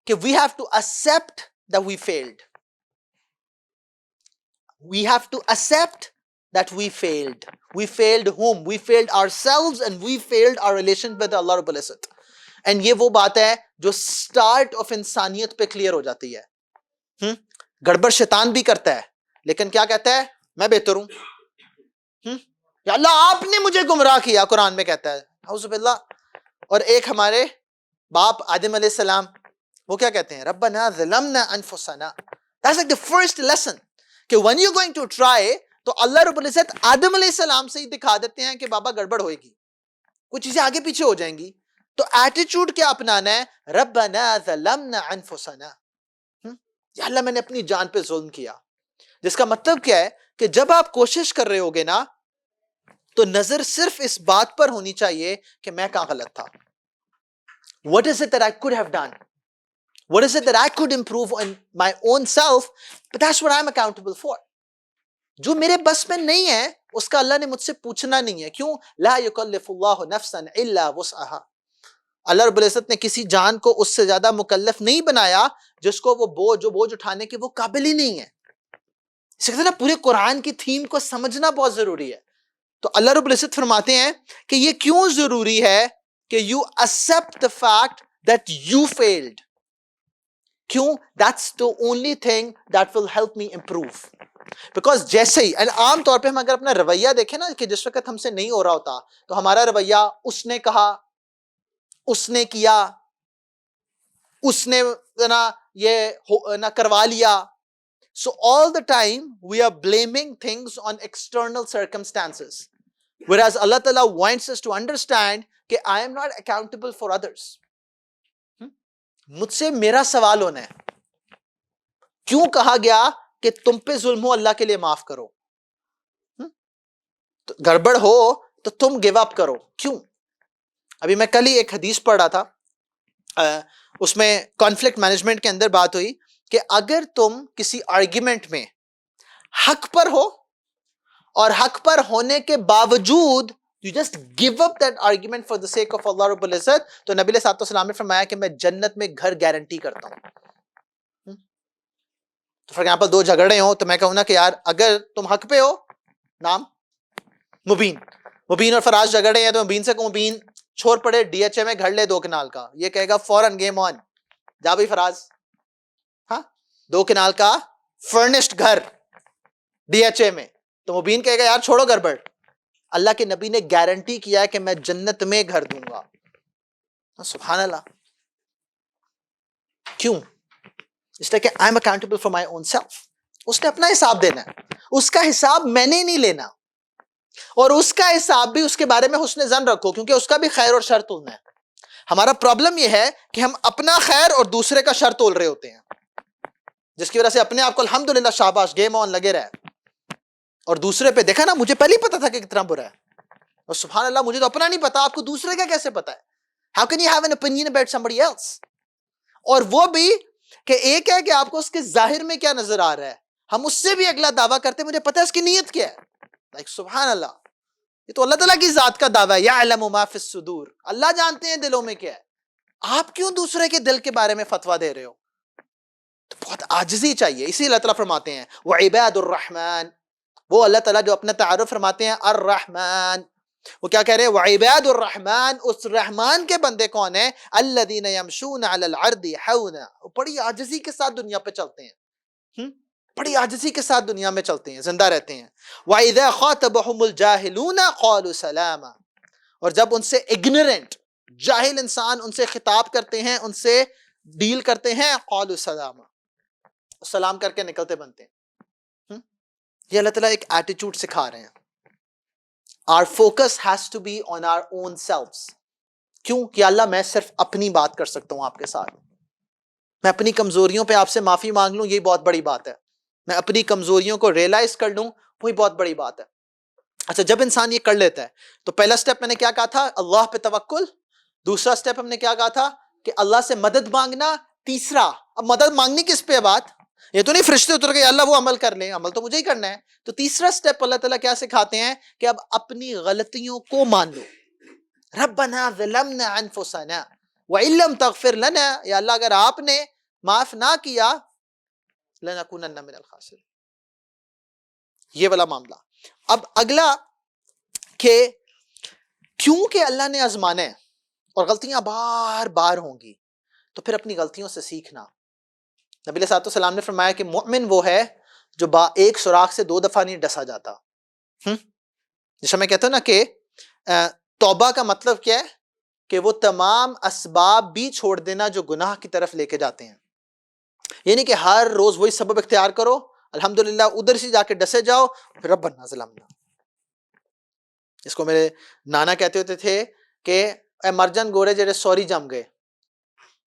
کہ we have to accept that we failed. We have to accept that we failed. We failed whom? We failed ourselves and we failed our relation with Allah Rabbul Izzat. And یہ وہ بات ہے جو سٹارٹ آف انسانیت پہ clear ہو جاتی ہے. گڑبڑ شیطان بھی کرتا ہے لیکن کیا کہتا ہے؟ میں بہتر ہوں. یا اللہ آپ نے مجھے گمراہ کیا, قرآن میں کہتا ہے. اعوذ باللہ. اور ایک ہمارے باپ آدم علیہ السلام, وہ کیا کہتے ہیں؟ ربنا ظلمنا انفسنا. That's like the first lesson کہ when you're going to try, تو اللہ رب العزت آدم علیہ السلام سے ہی دکھا دیتے ہیں کہ بابا گڑبڑ ہوئے گی, کچھ چیزیں آگے پیچھے ہو جائیں گی. تو ایٹیٹیوڈ کیا اپنانا ہے؟ ربنا ظلمنا انفسنا, یا اللہ میں نے اپنی جان پہ ظلم کیا. جس کا مطلب کیا ہے کہ جب آپ کوشش کر رہے ہوگے نا تو نظر صرف اس بات پر ہونی چاہیے کہ میں کہاں غلط تھا. What is it that I could have done? What is it that I could improve on my own self? But that's what I'm accountable for. جو میرے بس میں نہیں ہے اس کا اللہ نے مجھ سے پوچھنا نہیں ہے. کیوں؟ لا یکلف اللہ نفسا الا وسعها. اللہ رب العزت نے کسی جان کو اس سے زیادہ مکلف نہیں بنایا جس کو وہ جو بوجھ اٹھانے کے وہ قابل ہی نہیں ہے. اس لیے نا پورے قرآن کی تھیم کو سمجھنا بہت ضروری ہے. تو اللہ رب العزت فرماتے ہیں کہ یہ کیوں ضروری ہے کہ you accept the fact that you failed. کیوں؟ That's the only thing that will help me improve. Because جیسے ہی عام طور پہ ہم اگر اپنا رویہ دیکھیں نا کہ جس وقت ہم سے نہیں ہو رہا ہوتا تو ہمارا رویہ اس نے کہا, اس نے کیا, اس نے نا یہ نہ کروا لیا. So all the time we are blaming things on external circumstances. Whereas Allah Ta'ala wants us to understand کہ I am not accountable for others. مجھ سے میرا سوال ہونا ہے. کیوں کہا گیا کہ تم پہ ظلم ہو اللہ کے لیے معاف کرو؟ گڑبڑ ہو تو تم گیو اپ کرو. کیوں؟ ابھی میں کل ہی ایک حدیث پڑھ رہا تھا, اس میں کانفلکٹ مینجمنٹ کے اندر بات ہوئی کہ اگر تم کسی آرگیومنٹ میں حق پر ہو اور حق پر ہونے کے باوجود you just give up that argument for the sake of Allah Rabb al-Izzat, تو نبی علیہ السلام نے فرمایا کہ میں جنت میں گھر گارنٹی کرتا ہوں. تو فار ایگزامپل دو جھگڑے ہوں تو میں کہوں نا کہ یار اگر تم حق پہ ہو, نام مبین اور فراز جھگڑے ہیں تو مبین سے کہوں مبین چھوڑ پڑے ڈی ایچ اے میں گھر لے 2 کنال کا, یہ کہے گا فوراً گیم آن, جا بھائی فراز, ہاں 2 کنال کا فرنشڈ گھر ڈی ایچ اے میں, تو مبین کہے گا یار چھوڑو گڑبڑ. اللہ کے نبی نے گارنٹی کیا ہے کہ میں جنت میں گھر دوں گا. سبحان اللہ. کیوں؟ اس لیے کہ I am accountable for my own self. اس نے اپنا حساب دینا ہے, اس کا حساب میں نے نہیں لینا, اور اس کا حساب بھی اس کے بارے میں حسن ظن رکھو, کیونکہ اس کا بھی خیر اور شر تولنا ہے. ہمارا پرابلم یہ ہے کہ ہم اپنا خیر اور دوسرے کا شر تول رہے ہوتے ہیں, جس کی وجہ سے اپنے آپ کو الحمدللہ شاباش گیم آن لگے رہے, اور دوسرے پہ دیکھا نا, مجھے پہلے ہی پتا تھا کہ کتنا برا ہے, اور سبحان اللہ مجھے تو اپنا نہیں پتا, آپ کو دوسرے کا کیسے پتا ہے؟ How can you have an opinion about somebody else? اور وہ بھی کہ ایک ہے کہ آپ کو اس کے ظاہر میں کیا نظر آ رہا ہے, ہم اس سے بھی اگلا دعویٰ کرتے ہیں مجھے پتا ہے اس کی نیت کیا ہے. Like سبحان اللہ, یہ تو اللہ تعالیٰ کی ذات کا دعویٰ ہے, یعلم ما فی الصدور, اللہ جانتے ہیں دلوں میں کیا ہے. آپ کیوں دوسرے کے دل کے بارے میں فتویٰ دے رہے ہو؟ تو بہت عاجزی چاہیے. اسی اللہ تعالیٰ فرماتے ہیں وعباد الرحمن, وہ اللہ تعالیٰ جو اپنا تعارف فرماتے ہیں الرحمن, وہ کیا کہہ رہے ہیں؟ وعباد الرحمن, اس رحمان کے بندے کون ہیں؟ الذین یمشون علی الارض حونا, بڑی عاجزی کے ساتھ دنیا پہ چلتے ہیں, بڑی عاجزی کے ساتھ دنیا میں چلتے ہیں, زندہ رہتے ہیں. وَإِذَا خَاطَبَهُمُ الْجَاهِلُونَ قَالُوا سَلَامًا, اور جب ان سے اگنورنٹ جاہل انسان ان سے خطاب کرتے ہیں, ان سے ڈیل کرتے ہیں, قَالُوا سَلَامًا, سلام کر کے نکلتے بنتے ہیں. یہ اللہ تعالیٰ ایک ایٹیٹیوڈ سکھا رہے ہیں. Our focus has to be on our own selves. کیوں کہ اللہ میں صرف اپنی بات کر سکتا ہوں آپ کے ساتھ, میں اپنی کمزوریوں پہ آپ سے معافی مانگ لوں, یہی بہت بڑی بات ہے. میں اپنی کمزوریوں کو ریئلائز کر لوں, وہی بہت بڑی بات ہے. اچھا, جب انسان یہ کر لیتا ہے تو پہلا سٹیپ میں نے کیا کہا تھا؟ اللہ پہ توکل. دوسرا سٹیپ ہم نے کیا کہا تھا؟ کہ اللہ سے مدد مانگنا. تیسرا, اب مدد مانگنی کس پہ بات؟ یہ تو نہیں فرشتے اتر کے اللہ وہ عمل کر لیں, عمل تو مجھے ہی کرنا ہے. تو تیسرا سٹیپ اللہ تعالیٰ کیا سکھاتے ہیں کہ اب اپنی غلطیوں کو مان لو. ربنا ظلمنا انفسنا وان لم تغفر لنا, یا اللہ اگر آپ نے معاف نہ کیا لنکونن من الخاسرین. یہ والا معاملہ. اب اگلا کہ کیونکہ اللہ نے آزمانا ہے اور غلطیاں بار بار ہوں گی, تو پھر اپنی غلطیوں سے سیکھنا. نبی علیہ السلام نے فرمایا کہ مومن وہ ہے جو ایک سوراخ سے 2 دفعہ نہیں ڈسا جاتا. جیسے میں کہتا ہوں نا کہ توبہ کا مطلب کیا ہے؟ کہ وہ تمام اسباب بھی چھوڑ دینا جو گناہ کی طرف لے کے جاتے ہیں. یعنی کہ ہر روز وہی سبب اختیار کرو, الحمدللہ ادھر سے جا کے ڈسے جاؤ, پھر ربنا ظلمنا. اس کو میرے نانا کہتے ہوتے تھے کہ اے مرجن گورے جڑے سوری جم گئے.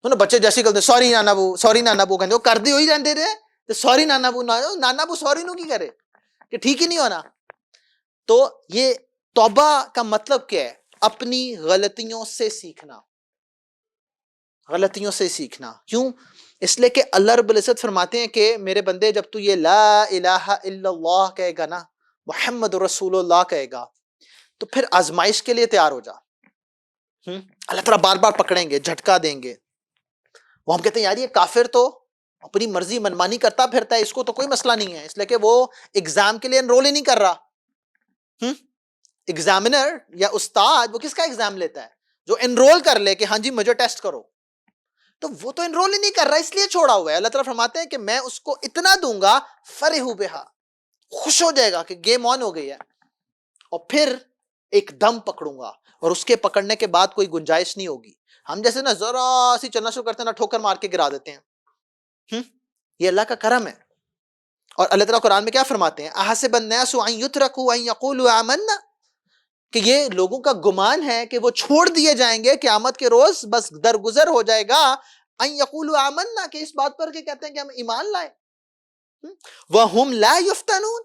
بچے جیسی کرتے سوری نانا بو, سوری نانا بو, کہتے وہ کردے ہوئی جاندے رہے تو سوری نانا بو, نانا بو سوری نو کی کرے کہ ٹھیک ہی نہیں ہونا. تو یہ توبہ کا مطلب کیا ہے؟ اپنی غلطیوں سے سیکھنا, غلطیوں سے سیکھنا. کیوں؟ اس لیے کہ اللہ رب العزت فرماتے ہیں کہ میرے بندے جب تو یہ لا الہ الا اللہ کہے گا نا, محمد رسول اللہ کہے گا, تو پھر آزمائش کے لیے تیار ہو جا. اللہ تعالیٰ بار بار پکڑیں گے, جھٹکا دیں گے. وہ ہم کہتے ہیں یار یہ کافر تو اپنی مرضی منمانی کرتا پھرتا ہے, اس کو تو کوئی مسئلہ نہیں ہے, اس لیے کہ وہ ایگزام کے لیے انرول ہی نہیں کر رہا. ایگزامنر یا استاد وہ کس کا ایگزام لیتا ہے؟ جو انرول کر لے کہ ہاں جی مجھے ٹیسٹ کرو. تو وہ تو انرول ہی نہیں کر رہا, اس لیے چھوڑا ہوا ہے. اللہ تعالیٰ فرماتے ہیں کہ میں اس کو اتنا دوں گا, فرحوا بہا, خوش ہو جائے گا کہ گیم آن ہو گئی ہے, اور پھر ایک دم پکڑوں گا, اور اس کے پکڑنے کے بعد کوئی گنجائش نہیں ہوگی. ہم جیسے نا ذرا سی چلنا شروع کرتے ہیں نا, ٹھوکر مار کے گرا دیتے ہیں. یہ اللہ کا کرم ہے. اور اللہ تعالیٰ قرآن میں کیا فرماتے ہیں؟ احسب الناس ان یترکوا ان یقولوا آمنا, کہ یہ لوگوں کا گمان ہے کہ وہ چھوڑ دیے جائیں گے قیامت کے روز, بس درگزر ہو جائے گا. ان یقولوا آمنا, کہ اس بات پر کہ کہتے ہیں کہ ہم ایمان لائے. وہم لا یفتنون.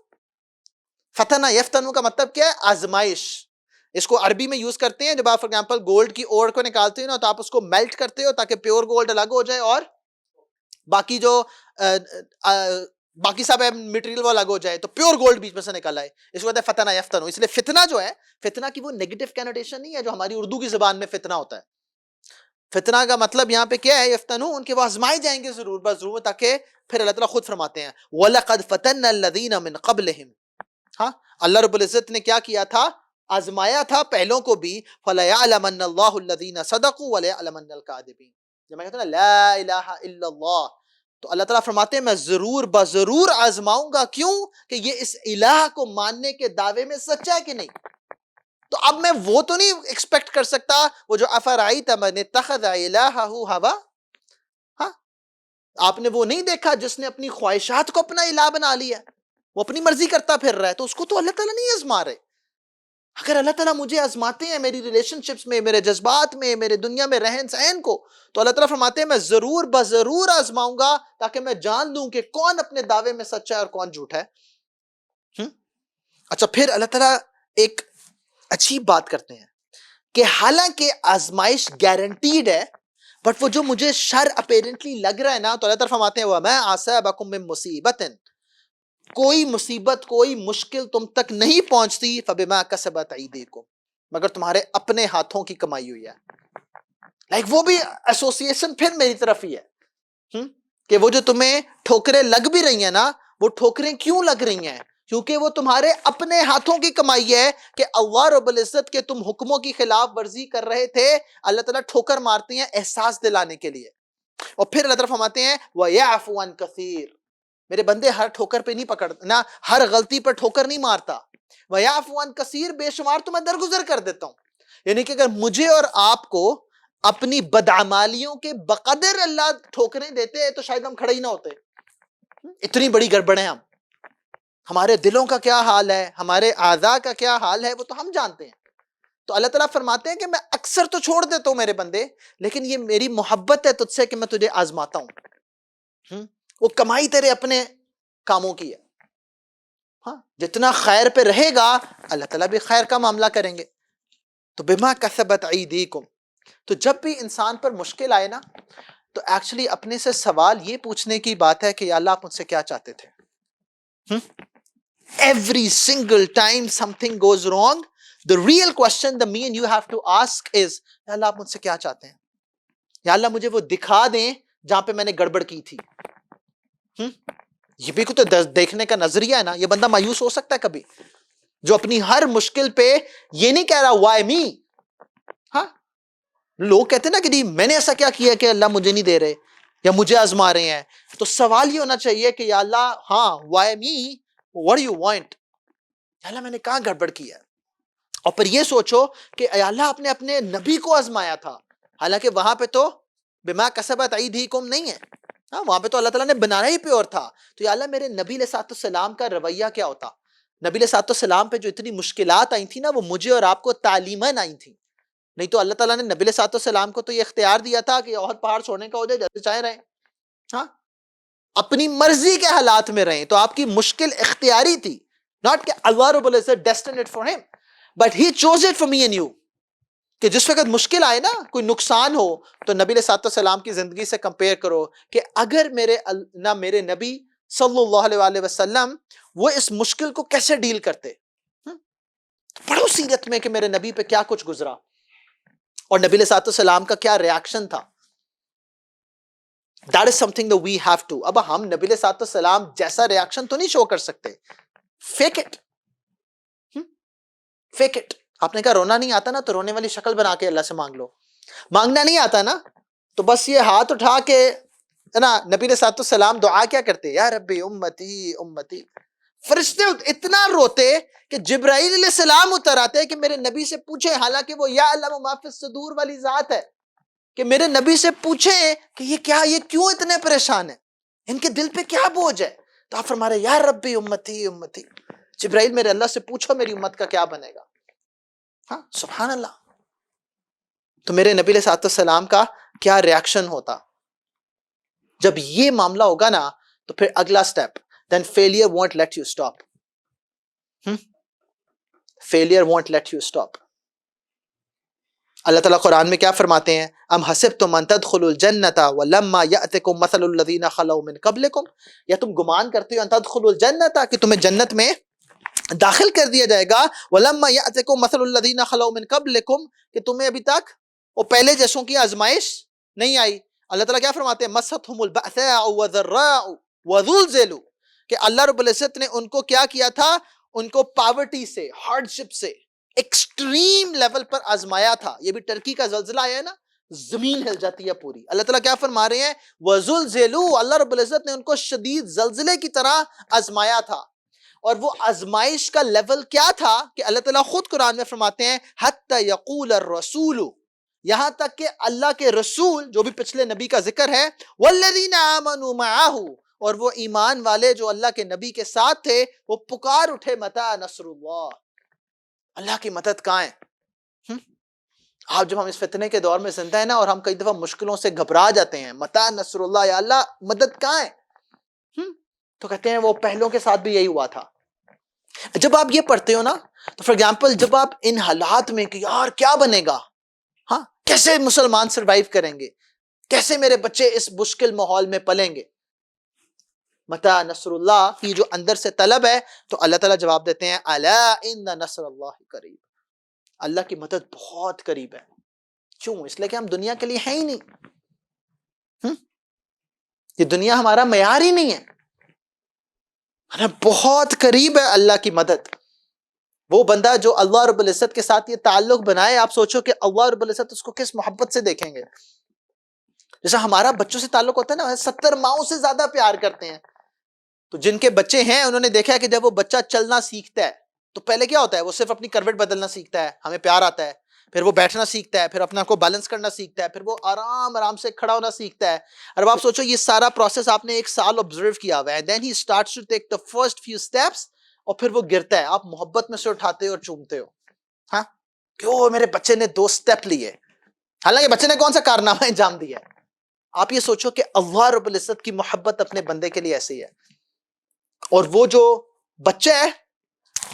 فتنہ یفتنون کا مطلب کیا ہے؟ آزمائش. اس کو عربی میں یوز کرتے ہیں جب آپ فار ایگزامپل گولڈ کی اور کو نکالتے ہو نا, تو آپ اس کو میلٹ کرتے ہو تاکہ پیور گولڈ الگ ہو جائے اور باقی جو باقی سب مٹیریل وہ الگ ہو جائے, تو پیور گولڈ بیچ میں سے نکل آئے. اس کو کہتے ہیں فتنہ یفتنون. اس لیے فتنہ جو ہے, فتنہ کی وہ نیگیٹو کینوٹیشن نہیں ہے جو ہماری اردو کی زبان میں فتنہ ہوتا ہے. فتنہ کا مطلب یہاں پہ کیا ہے؟ یفتنون, کہ وہ آزمائے جائیں گے ضرور بس ضرور, تاکہ پھر اللہ تعالیٰ خود فرماتے ہیں وَلَقَدْ فَتَنَّ الَّذِينَ مِن قَبْلِهِمْ. ہاں, اللہ رب العزت نے کیا کیا تھا؟ آزمایا تھا پہلوں کو بھی. فَلَيَعْلَمَنَّ اللَّهُ الَّذِينَ صَدَقُوا وَلَيَعْلَمَنَّ الْكَاذِبِينَ. جب میں کہتا ہوں لا الہ الا اللہ, تو اللہ تعالیٰ فرماتے ہیں میں ضرور بضرور آزماؤں گا. کیوں؟ کہ یہ اس الہ کو ماننے کے دعوے میں سچا ہے کہ نہیں. تو اب میں وہ تو نہیں ایکسپیکٹ کر سکتا وہ جو افرائیت من اتخذ الہہ ہوا, ہاں آپ نے وہ نہیں دیکھا جس نے اپنی خواہشات کو اپنا الہ بنا لیا، وہ اپنی مرضی کرتا پھر رہا ہے، تو اس کو تو اللہ تعالیٰ نہیں آزما رہے۔ اگر اللہ تعالیٰ مجھے آزماتے ہیں میری ریلیشن شپس میں، میرے جذبات میں، میرے دنیا میں رہن سہن کو، تو اللہ تعالیٰ فرماتے ہیں میں ضرور بضرور آزماؤں گا تاکہ میں جان لوں کہ کون اپنے دعوے میں سچا ہے اور کون جھوٹا ہے۔ اچھا، پھر اللہ تعالیٰ ایک عجیب بات کرتے ہیں کہ حالانکہ آزمائش گارنٹیڈ ہے، بٹ وہ جو مجھے شر اپیرنٹلی لگ رہا ہے نا، تو اللہ تعالیٰ فرماتے ہیں وَمَا أَصَابَكُم مِّن مُّصِيبَةٍ، کوئی مصیبت کوئی مشکل تم تک نہیں پہنچتی فَبِمَا كَسَبَتْ أَيْدِيكُم، مگر تمہارے اپنے ہاتھوں کی کمائی ہوئی ہے۔ لائک وہ بھی ایسوسیشن پھر میری طرف ہی ہے کہ وہ جو تمہیں ٹھوکریں لگ بھی رہی ہیں نا، وہ ٹھوکریں کیوں لگ رہی ہیں؟ کیونکہ وہ تمہارے اپنے ہاتھوں کی کمائی ہے کہ اللہ رب العزت کے تم حکموں کی خلاف ورزی کر رہے تھے، اللہ تعالیٰ ٹھوکر مارتے ہیں احساس دلانے کے لیے۔ اور پھر اللہ تعالیٰ فرماتے ہیں وَيَعْفُ عَنْ كَثِيرٍ، میرے بندے ہر ٹھوکر پہ نہیں پکڑتا نا، ہر غلطی پر ٹھوکر نہیں مارتا۔ وَيَعْفُ عَنْ كَثِيرٍ، بے شمار تو میں درگزر کر دیتا ہوں۔ یعنی کہ اگر مجھے اور آپ کو اپنی بدعمالیوں کے بقدر اللہ ٹھوکریں دیتے تو شاید ہم کھڑے ہی نہ ہوتے۔ اتنی بڑی گڑبڑ ہے ہمارے دلوں کا کیا حال ہے، ہمارے اعضاء کا کیا حال ہے، وہ تو ہم جانتے ہیں۔ تو اللہ تعالیٰ فرماتے ہیں کہ میں اکثر تو چھوڑ دیتا ہوں میرے بندے، لیکن یہ میری محبت ہے تجھ سے کہ میں تجھے آزماتا ہوں۔ وہ کمائی تیرے اپنے کاموں کی ہے، ہاں، جتنا خیر پہ رہے گا اللہ تعالیٰ بھی خیر کا معاملہ کریں گے۔ تو بما کسبت ایدیکم، تو جب بھی انسان پر مشکل آئے نا، تو ایکچولی اپنے سے سوال یہ پوچھنے کی بات ہے کہ یا اللہ آپ مجھ سے کیا چاہتے تھے؟ Every single time something goes wrong, the real question that me and you have to ask is یا اللہ آپ مجھ سے کیا چاہتے ہیں؟ یا اللہ مجھے وہ دکھا دیں جہاں پہ میں نے گڑبڑ کی تھی۔ یہ بھی تو دیکھنے کا نظریہ ہے نا۔ یہ بندہ مایوس ہو سکتا ہے کبھی جو اپنی ہر مشکل پہ یہ نہیں کہہ رہا why me۔ ہاں، لوگ کہتے ہیں نا کہ میں نے ایسا کیا کیا کہ اللہ مجھے نہیں دے رہے یا مجھے آزما رہے ہیں۔ تو سوال یہ ہونا چاہیے کہ یا اللہ ہاں why me, what do you want؟ یا اللہ میں نے کہاں گڑبڑ کیا؟ اور پھر یہ سوچو کہ یا اللہ آپ نے اپنے نبی کو آزمایا تھا، حالانکہ وہاں پہ تو بما کسبت ایدیکم نہیں ہے، ہاں وہاں پہ تو اللہ تعالیٰ نے بنایا ہی پیور تھا۔ تو یا اللہ میرے نبی علیہ السلام کا رویہ کیا ہوتا؟ نبی علیہ السلام پہ جو اتنی مشکلات آئی تھی نا، وہ مجھے اور آپ کو تعلیماً آئی تھیں۔ نہیں تو اللہ تعالیٰ نے نبی علیہ السلام کو تو یہ اختیار دیا تھا کہ اور پہاڑ چھوڑنے کا ہو جائے جیسے چاہے رہیں، ہاں اپنی مرضی کے حالات میں رہیں۔ تو آپ کی مشکل اختیاری تھی، not کہ اللہ رب العزت destined it for him but he chose it for me and you، کہ جس وقت مشکل آئے نا، کوئی نقصان ہو، تو نبی علیہ السلام کی زندگی سے کمپیئر کرو کہ اگر میرے نبی صلی اللہ علیہ وسلم وہ اس مشکل کو کیسے ڈیل کرتے، پڑھو سیرت میں کہ میرے نبی پہ کیا کچھ گزرا اور نبی علیہ السلام کا کیا ریاکشن تھا۔ That is something that we have to۔ اب ہم نبی علیہ السلام جیسا ریاکشن تو نہیں شو کر سکتے، fake it، fake it۔ آپ نے کہا رونا نہیں آتا نا، تو رونے والی شکل بنا کے اللہ سے مانگ لو۔ مانگنا نہیں آتا نا، تو بس یہ ہاتھ اٹھا کے نا، نبی علیہ السلام دعا کیا کرتے؟ یا ربی امتی امتی۔ فرشتے اتنا روتے کہ جبرائیل علیہ السلام اتر آتے کہ میرے نبی سے پوچھے، حالانکہ وہ یا علم ما فی الصدور والی ذات ہے، کہ میرے نبی سے پوچھیں کہ یہ کیوں اتنے پریشان ہیں، ان کے دل پہ کیا بوجھ ہے؟ تو آپ فرما رہے یا ربی امتی امتی، جبرائیل میرے اللہ سے پوچھو میری امت کا کیا بنے گا۔ ہاں سبحان اللہ۔ تو میرے نبی علیہ السلام کا کیا ریاکشن ہوتا جب یہ معاملہ ہوگا نا؟ تو پھر اگلا step, then failure won't let you stop۔ failure won't let you stop۔ اللہ تعالیٰ قرآن میں کیا فرماتے ہیں؟ ام حسبتم ان تدخلوا الجنۃ ولما یأتکم مثل الذین خلوا من قبلکم، یا تم گمان کرتے ہو ان تدخلوا الجنۃ کہ تمہیں جنت میں داخل کر دیا جائے گا، ولما یأتکم مثل الذین خلوا من قبلکم، کہ تمہیں ابھی تک وہ پہلے جیسوں کی آزمائش نہیں آئی۔ اللہ تعالیٰ کیا فرماتے ہیں؟ مستهم البأساء والضراء وزلزلوا، کہ اللہ رب العزت نے ان کو کیا کیا تھا؟ ان کو پاورٹی سے، ہارڈ شپ سے، ایکسٹریم لیول پر آزمایا تھا۔ یہ بھی ٹرکی کا زلزلہ آیا ہے نا، زمین ہل جاتی ہے پوری۔ اللہ تعالیٰ کیا فرما رہے ہیں؟ وزلزلوا، اللہ رب العزت نے ان کو شدید زلزلے کی طرح آزمایا تھا۔ اور وہ آزمائش کا لیول کیا تھا کہ اللہ تعالیٰ خود قرآن میں فرماتے ہیں حتی یقول الرسول، یہاں تک کہ اللہ کے رسول جو بھی پچھلے نبی کا ذکر ہے والذین آمنوا معہ، اور وہ ایمان والے جو اللہ کے نبی کے ساتھ تھے، وہ پکار اٹھے متی نصر اللہ، اللہ کی مدد کہاں ہے؟ آپ جب ہم اس فتنے کے دور میں زندہ ہیں نا، اور ہم کئی دفعہ مشکلوں سے گھبرا جاتے ہیں، متی نصر اللہ، یا اللہ مدد کہاں ہے؟ تو کہتے ہیں وہ پہلوں کے ساتھ بھی یہی ہوا تھا. جب آپ یہ پڑھتے ہو نا، تو فار ایگزامپل جب آپ ان حالات میں کہ یار کیا بنے گا، ہاں کیسے مسلمان سروائیو کریں گے، کیسے میرے بچے اس مشکل ماحول میں پلیں گے، متی نصر اللہ کی جو اندر سے طلب ہے، تو اللہ تعالیٰ جواب دیتے ہیں الا ان نصر اللہ قریب، اللہ کی مدد بہت قریب ہے. کیوں؟ اس لیے کہ ہم دنیا کے لیے ہیں ہی نہیں، یہ دنیا ہمارا معیار ہی نہیں ہے، بہت قریب ہے اللہ کی مدد. وہ بندہ جو اللہ رب العزت کے ساتھ یہ تعلق بنائے، آپ سوچو کہ اللہ رب العزت اس کو کس محبت سے دیکھیں گے. جیسا ہمارا بچوں سے تعلق ہوتا ہے نا، 70 ماؤں سے زیادہ پیار کرتے ہیں. تو جن کے بچے ہیں انہوں نے دیکھا ہے کہ جب وہ بچہ چلنا سیکھتا ہے تو پہلے کیا ہوتا ہے، وہ صرف اپنی کروٹ بدلنا سیکھتا ہے، ہمیں پیار آتا ہے، پھر وہ بیٹھنا سیکھتا ہے، پھر اپنا کو بیلنس کرنا سیکھتا ہے، پھر وہ آرام آرام سے کھڑا ہونا سیکھتا ہے. اور آپ سوچو یہ سارا پروسیس آپ نے 1 سال آبزرو کیا ہوا ہے. Then he starts to take the first few steps, اور پھر وہ گرتا ہے، آپ محبت میں سے اٹھاتے ہو اور چومتے ہو، ہاں کہ او میرے بچے نے 2 اسٹیپ لیے، حالانکہ بچے نے کون سا کارنامہ انجام دیا ہے. آپ یہ سوچو کہ اللہ رب العزت کی محبت اپنے بندے کے لیے ایسی ہے. اور وہ جو بچہ ہے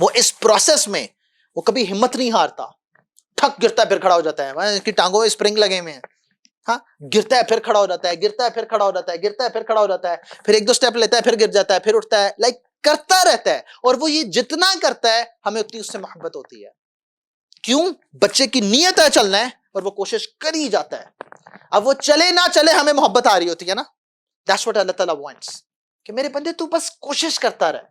وہ اس پروسیس میں وہ کبھی ہمت نہیں ہارتا، تھک گرتا ہے پھر کھڑا ہو جاتا ہے، اس کی ٹانگوں میں اسپرنگ لگے ہوئے ہیں، ہاں گرتا ہے پھر کھڑا ہو جاتا ہے، گرتا ہے پھر کھڑا ہو جاتا ہے، گرتا ہے پھر کھڑا ہو جاتا ہے، پھر 1-2 اسٹیپ لیتا ہے، پھر گر جاتا ہے، پھر اٹھتا ہے، لائک کرتا رہتا ہے. اور وہ یہ جتنا کرتا ہے ہمیں اتنی اس سے محبت ہوتی ہے. کیوں؟ بچے کی نیت ہے چلنا ہے اور وہ کوشش کر ہی جاتا ہے. اب وہ چلے نہ چلے ہمیں محبت آ رہی ہوتی ہے نا. That's what اللہ تعالیٰ wants، کہ میرے بندے تو بس کوشش کرتا رہے،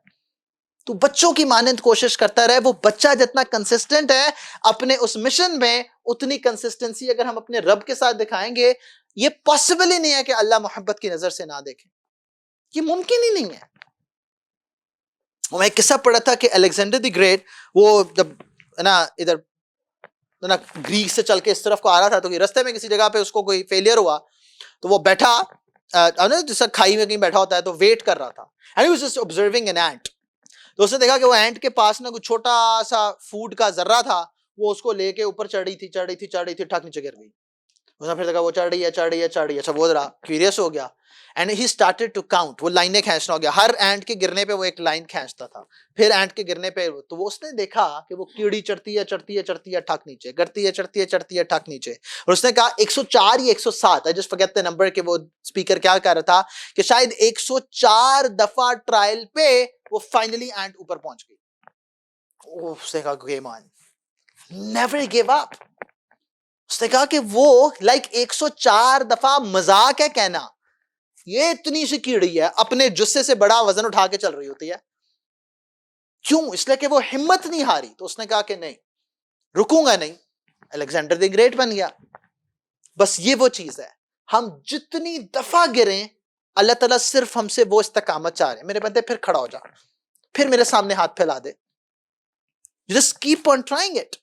تو بچوں کی مانند کوشش کرتا رہے. وہ بچہ جتنا کنسسٹنٹ ہے اپنے اس مشن میں، اتنی کنسسٹنسی اگر ہم اپنے رب کے ساتھ دکھائیں گے، یہ پاسبل ہی نہیں ہے کہ اللہ محبت کی نظر سے نہ دیکھے، یہ ممکن ہی نہیں ہے. میں ایک قصہ پڑھا تھا کہ الیگزینڈر دی گریٹ، وہ جب نا ادھر نا گریک سے چل کے اس طرف کو آ رہا تھا، تو رستے میں کسی جگہ پہ اس کو کوئی فیلئر ہوا، تو وہ بیٹھا جیسا کھائی میں کہیں بیٹھا ہوتا ہے، تو ویٹ کر رہا تھا. And he was just observing an ant. تو اس نے دیکھا کہ وہ اینٹ کے پاس نا کوئی چھوٹا سا فوڈ کا ذرہ تھا، وہ اس کو لے کے اوپر چڑھ رہی تھی، ٹھک نیچے گر گئی. اس نے پھر دیکھا وہ چڑھ رہی ہے. اچھا وہ ذرا کیوریس ہو گیا، and he started to count. وہ لائنیں کھینچنا ہو گیا، ہر اینٹ کے گرنے پہ وہ ایک لائن کھینچتا تھا، پھر اینٹ کے گرنے پہ تو وہ اس نے دیکھا کہ وہ کیڑی چڑھتی ہے ٹھک نیچے، گرتی ہے ٹھک نیچے. اور اس نے کہا 104 یا 107، I just forget the number، کہ وہ اسپیکر کیا کہہ رہا تھا کہ شاید 104 دفعہ ٹرائل پہ وہ فائنلی اینٹ اوپر پہنچ گئی. اس نے کہا گیم آن، نیور گیو اپ. اس نے کہا کہ وہ لائک 104 دفعہ مذاق ہے کہنا، یہ اتنی سی کیڑی ہے اپنے جسے سے بڑا وزن اٹھا کے چل رہی ہوتی ہے. کیوں؟ اس لیے کہ وہ ہمت نہیں ہاری. تو اس نے کہا کہ نہیں رکوں گا نہیں، الیگزینڈر دی گریٹ بن گیا. بس یہ وہ چیز ہے، ہم جتنی دفعہ گریں اللہ تعالیٰ صرف ہم سے وہ استقامت چاہ رہے ہیں. میرے بندے پھر کھڑا ہو جا، پھر میرے سامنے ہاتھ پھیلا دے، just keep on trying it.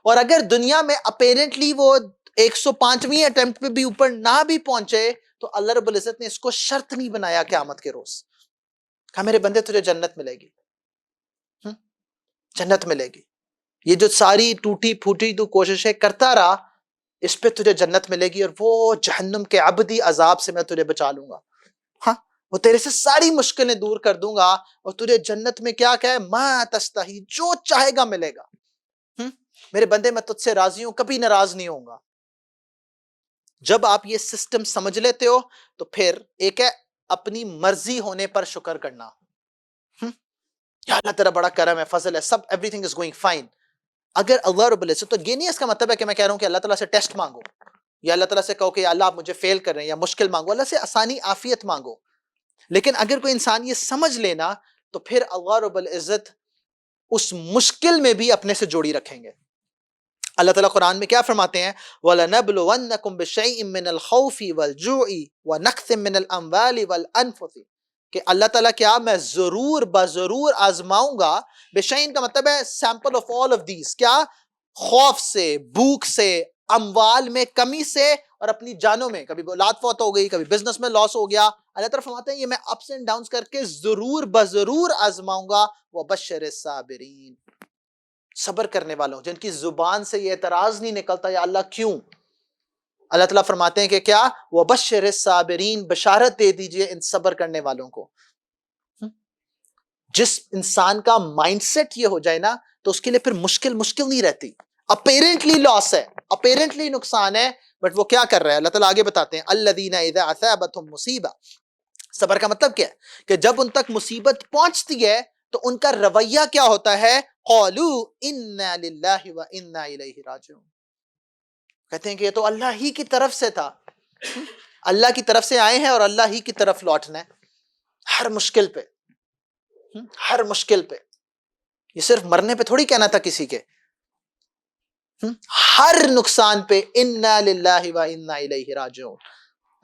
اور اگر دنیا میں اپیرنٹلی وہ 105ویں اٹیمپٹ پہ بھی اوپر نہ بھی پہنچے، تو اللہ رب العزت نے اس کو شرط نہیں بنایا قیامت کے روز، کہا میرے بندے تجھے جنت ملے گی، جنت ملے گی. یہ جو ساری ٹوٹی پھوٹی تو کوششیں کرتا رہا، اس پہ تجھے جنت ملے گی، اور وہ جہنم کے ابدی عذاب سے میں تجھے بچا لوں گا. ہاں وہ تیرے سے ساری مشکلیں دور کر دوں گا، اور تجھے جنت میں کیا کہے، ما تستحی، جو چاہے گا ملے گا. میرے بندے میں تجھ سے راضی ہوں، کبھی ناراض نہیں ہوں گا. جب آپ یہ سسٹم سمجھ لیتے ہو تو پھر ایک ہے اپنی مرضی ہونے پر شکر کرنا. یا اللہ تیرا بڑا کرم ہے، فضل ہے، سب everything is going fine. اگر اللہ رب العزت، تو یہ نہیں اس کا مطلب ہے کہ میں کہہ رہا ہوں کہ اللہ تعالیٰ سے ٹیسٹ مانگو، یا اللہ تعالیٰ سے کہو کہ اللہ آپ مجھے فیل کر رہے ہیں، یا مشکل مانگو. اللہ سے آسانی عافیت مانگو. لیکن اگر کوئی انسان یہ سمجھ لینا تو پھر اللہ رب العزت اس مشکل میں بھی اپنے سے جوڑی رکھیں گے. اللہ تعالیٰ قرآن میں کیا فرماتے ہیں، وَلَنَبْلُوَنَّكُمْ بِشَيْءٍ مِّنَ الْخَوْفِ وَالْجُوعِ وَنَقْصٍ مِّنَ الْأَمْوَالِ وَالْأَنفُسِ، کہ اللہ تعالیٰ کیا میں ضرور آزماؤں گا. بشین کا مطلب ہے sample of all of these, کیا؟ خوف سے، بھوک سے، اموال میں کمی سے اور اپنی جانوں میں، کبھی اولاد فوت ہو گئی، کبھی بزنس میں لاس ہو گیا، اللہ تعالیٰ فرماتے ہیں یہ میں اپس اینڈ ڈاؤنز کر کے ضرور بضرور آزماؤں گا. وَبَشِّرِ الصَّابِرِينَ، صبر کرنے والوں جن کی زبان سے یہ اعتراض نہیں نکلتا یا اللہ کیوں. اللہ تعالیٰ فرماتے ہیں کہ کیا؟ وَبَشِّرِ الصَّابِرِينَ، بشارت دے دیجئے ان صبر کرنے والوں کو. جس انسان کا مائنڈ سیٹ یہ ہو جائے نا تو اس کے لیے پھر مشکل نہیں رہتی. اپیرنٹلی لاس ہے، اپیرنٹلی نقصان ہے، بٹ وہ کیا کر رہا ہے؟ اللہ تعالیٰ آگے بتاتے ہیں الذین اذا اصابتهم مصیبہ. صبر کا مطلب کیا ہے؟ کہ جب ان تک مصیبت پہنچتی ہے تو ان کا رویہ کیا ہوتا ہے؟ قالوا انا للہ وانا الیہ راجعون. کہتے ہیں کہ یہ تو اللہ ہی کی طرف سے تھا، اللہ کی طرف سے آئے ہیں اور اللہ ہی کی طرف لوٹنا ہے. ہر مشکل پہ، ہر مشکل پہ، یہ صرف مرنے پہ تھوڑی کہنا تھا کسی کے، ہر نقصان پہ انا للہ وانا الیہ راجعون.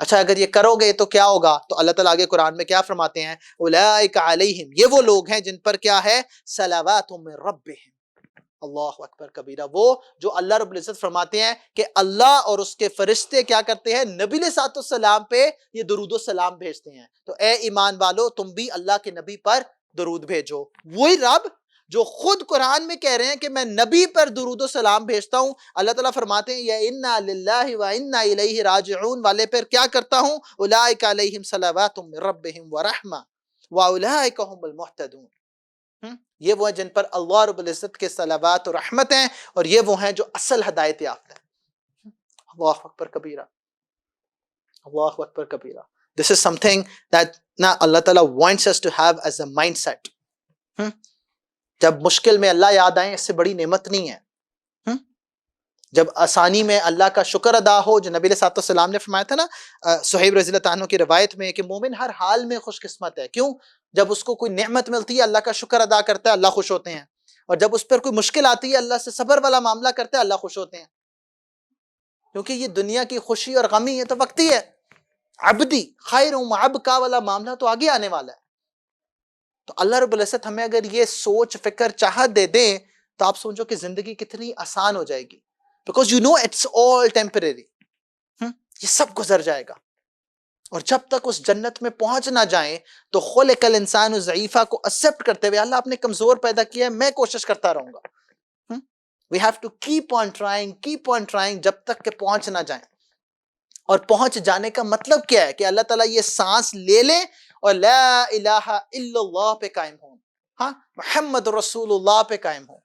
اچھا اگر یہ کرو گے تو کیا ہوگا؟ تو اللہ تعالیٰ آگے قرآن میں کیا فرماتے ہیں؟ اولئک علیہم، یہ وہ لوگ ہیں جن پر کیا ہے؟ صلوات من ربہم. اللہ اکبر کبیرہ. وہ جو اللہ رب العزت فرماتے ہیں کہ اللہ اور اس کے فرشتے کیا کرتے ہیں؟ نبی علیہ الصلوۃ والسلام پہ یہ درود و سلام بھیجتے ہیں. تو اے ایمان والو تم بھی اللہ کے نبی پر درود بھیجو. وہی رب جو خود قرآن میں کہہ رہے ہیں کہ میں نبی پر درود و سلام بھیجتا ہوں، اللہ تعالیٰ فرماتے ہیں یا انا للہ و انا الیہ راجعون والے پر کیا کرتا ہوں؟ اولئک علیہم صلوات من ربہم ورحمہ واولئک هم المہتدون. یہ وہ ہیں جن پر اللہ رب العزت کے صلوات و رحمت ہیں اور یہ وہ ہیں جو اصل ہدایت یافتہ ہیں. اللہ اکبر کبیرہ، اللہ اکبر کبیرہ. This is something that Allah Ta'ala wants us to have as a mindset. جب مشکل میں اللہ یاد آئیں، اس سے بڑی نعمت نہیں ہے. جب آسانی میں اللہ کا شکر ادا ہو، جو نبی علیہ الصلوۃ والسلام نے فرمایا تھا نا صہیب رضی اللہ عنہ کی روایت میں کہ مومن ہر حال میں خوش قسمت ہے. کیوں؟ جب اس کو کوئی نعمت ملتی ہے اللہ کا شکر ادا کرتا ہے، اللہ خوش ہوتے ہیں. اور جب اس پر کوئی مشکل آتی ہے اللہ سے صبر والا معاملہ کرتا ہے، اللہ خوش ہوتے ہیں. کیونکہ یہ دنیا کی خوشی اور غمی یہ تو وقتی ہے. عبدی خیر وابقا والا معاملہ تو آگے آنے والا ہے. تو اللہ رب العزت ہمیں اگر یہ سوچ فکر چاہت دے دیں تو آپ سوچو کہ زندگی کتنی آسان ہو جائے گی. Because you know it's all temporary, یہ سب گزر جائے گا. اور جب تک اس جنت میں پہنچ نہ جائیں تو خلق الانسان ضعیفا کو ایکسپٹ کرتے ہوئے اللہ آپ نے کمزور پیدا کیا ہے، میں کوشش کرتا رہوں گا. We have to keep on trying جب تک کہ پہنچ نہ جائیں. اور پہنچ جانے کا مطلب کیا ہے؟ کہ اللہ تعالیٰ یہ سانس لے لیں اور لا الہ الا اللہ پہ قائم ہوں، ہاں محمد رسول اللہ پہ قائم ہوں.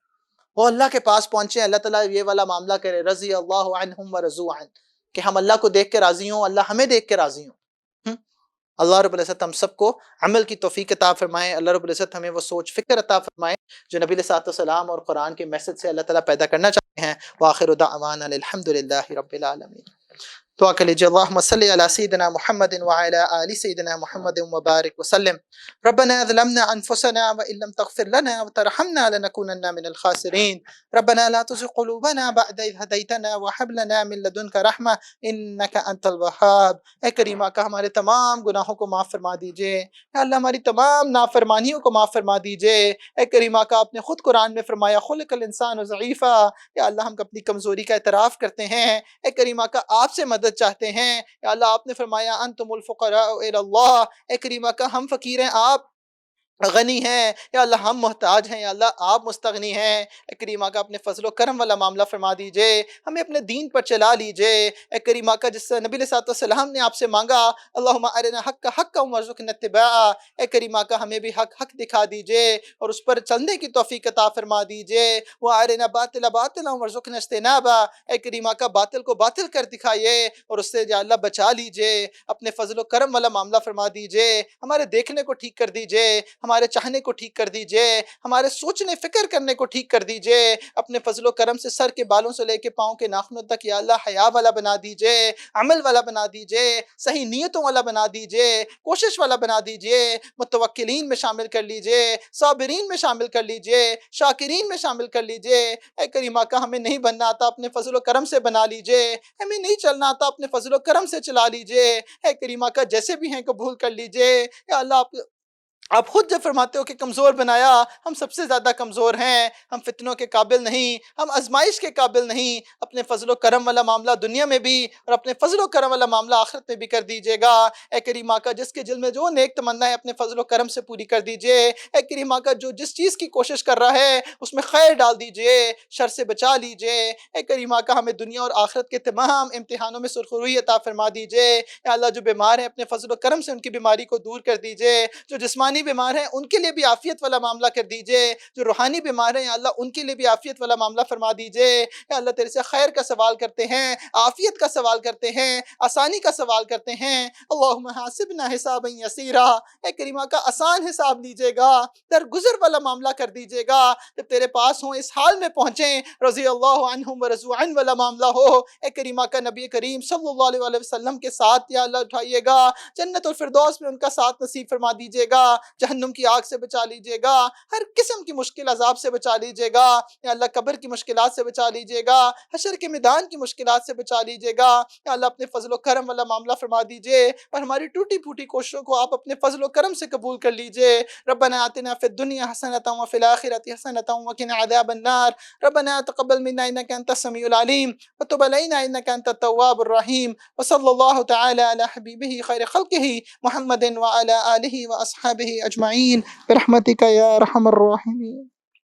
وہ اللہ کے پاس پہنچے، اللہ تعالیٰ یہ والا معاملہ کرے رضی اللہ عنہم ورضوا عنہ، کہ ہم اللہ کو دیکھ کے راضی ہوں، اللہ ہمیں دیکھ کے راضی ہوں. اللہ رب العزت ہم سب کو عمل کی توفیق عطا فرمائے. اللہ رب العزت ہمیں وہ سوچ فکر عطا فرمائے جو نبی علیہ الصلوۃ والسلام اور قرآن کے میسج سے اللہ تعالیٰ پیدا کرنا چاہتے ہیں. وآخر دعوانا الحمدللہ رب العالمین. دعا کر لیجیے. اللہم صلی علی سیدنا محمد وعلی آل سیدنا محمد وبارک وسلم. ربنا ظلمنا انفسنا وان لم تغفر لنا وترحمنا لنكونن من الخاسرین. ربنا لا تزغ قلوبنا بعد اذ هديتنا وهب لنا من لدنك رحمة انك انت الوهاب. اے کریمہ کا ہمارے تمام گناہوں کو معاف فرما دیجئے. یا اللہ ہماری تمام نافرمانیوں کو معاف فرما دیجئے. اے کریمہ کا آپ نے خود قرآن میں فرمایا خلق الانسان ضعیفا. یا اللہ ہم اپنی کمزوری کا اعتراف کرتے ہیں. اے کریمہ کا آپ سے مدد چاہتے ہیں. یا اللہ آپ نے فرمایا انتم الفقراء الی اللہ. اے کریمہ کا ہم فقیر ہیں، آپ غنی ہیں. یا اللہ ہم محتاج ہیں، یا اللہ آپ مستغنی ہیں. اے کریمہ کا اپنے فضل و کرم والا معاملہ فرما دیجئے، ہمیں اپنے دین پر چلا لیجئے. اے کریمہ کا جس سے نبی علیہ الصلوۃ والسلام نے آپ سے مانگا اللہم ارنا حق حقا وارزقنا اتباعہ. اے کریمہ کا ہمیں بھی حق حق دکھا دیجئے اور اس پر چلنے کی توفیق عطا فرما دیجئے. وارنا باطل باطلا وارزقنا اجتنابہ. اے کریمہ کا باطل کو باطل کر دکھائیے اور اس سے یا اللہ بچا لیجئے. اپنے فضل و کرم والا معاملہ فرما دیجئے، ہمارے دیکھنے کو ٹھیک کر دیجئے، ہمارے چاہنے کو ٹھیک کر دیجئے، ہمارے سوچنے فکر کرنے کو ٹھیک کر دیجئے. اپنے فضل و کرم سے سر کے بالوں سے لے کے پاؤں کے ناخنوں تک یا اللہ حیا والا بنا دیجئے، عمل والا بنا دیجئے، صحیح نیتوں والا بنا دیجئے، کوشش والا بنا دیجئے. متوکلین میں شامل کر لیجئے، صابرین میں شامل کر لیجئے، شاکرین میں شامل کر لیجئے. اے کریمہ کا ہمیں نہیں بننا آتا، اپنے فضل و کرم سے بنا لیجئے. ہمیں نہیں چلنا آتا، اپنے فضل و کرم سے چلا لیجئے. اے کریمہ کا جیسے بھی ہیں قبول کر لیجئے. یا اللہ آپ آپ خود جب فرماتے ہو کہ کمزور بنایا، ہم سب سے زیادہ کمزور ہیں، ہم فتنوں کے قابل نہیں، ہم آزمائش کے قابل نہیں، اپنے فضل و کرم والا معاملہ دنیا میں بھی اور اپنے فضل و کرم والا معاملہ آخرت میں بھی کر دیجیے گا۔ اے کریم آقا، جس کے دل میں جو نیک تمنا ہے اپنے فضل و کرم سے پوری کر دیجیے۔ اے کریم آقا، جو جس چیز کی کوشش کر رہا ہے اس میں خیر ڈال دیجیے، شر سے بچا لیجیے۔ اے کریم آقا، ہمیں دنیا اور آخرت کے تمام امتحانوں میں سرخروئی عطا فرما دیجیے۔ یا اللہ، جو بیمار ہیں اپنے فضل و کرم سے ان کی بیماری کو دور کر دیجیے، جو جسمانی بیمار ہیں ان کے لیے بھی عافیت والا معاملہ کر دیجئے، جو روحانی بیمار ہیں یا اللہ ان کے لیے بھی عافیت والا معاملہ فرما دیجئے۔ یا اللہ، تیرے سے خیر کا سوال کرتے ہیں، عافیت کا سوال کرتے ہیں، آسانی کا سوال کرتے ہیں۔ اللہم حاسبنا حسابا یسیرا، اے کریمہ کا آسان حساب لیجئے گا، درگزر والا معاملہ کر دیجئے گا، جب تیرے پاس ہوں اس حال میں پہنچیں رضی اللہ عنہم ورضوا عنہ والا معاملہ ہو۔ اے کریمہ کا نبی کریم صلی اللہ علیہ وآلہ وسلم کے ساتھ یا اللہ اٹھائیے گا، جنت الفردوس میں ان کا ساتھ نصیب فرما دیجئے گا، جہنم کی آگ سے بچا لیجئے گا، ہر قسم کی مشکل عذاب سے بچا لیجئے گا، یا اللہ قبر کی مشکلات سے بچا لیجئے گا، حشر کے میدان کی مشکلات سے بچا لیجئے گا۔ یا اللہ، اپنے فضل و کرم والا معاملہ فرما دیجئے اور ہماری ٹوٹی پھوٹی کوششوں کو آپ اپنے فضل و کرم سے قبول کر لیجئے۔ ربنا آتنا فی الدنیا حسنۃ وفی الآخرۃ حسنۃ وقنا عذاب النار، ربنا تقبل منا انک انت السمیع العلیم وتب علینا انک انت التواب الرحیم، وصلی اللہ تعالی علی حبیبہ خیر خلقہ محمد وعلی آلہ واصحابہ اجمعین برحمتک یا ارحم الراحمین۔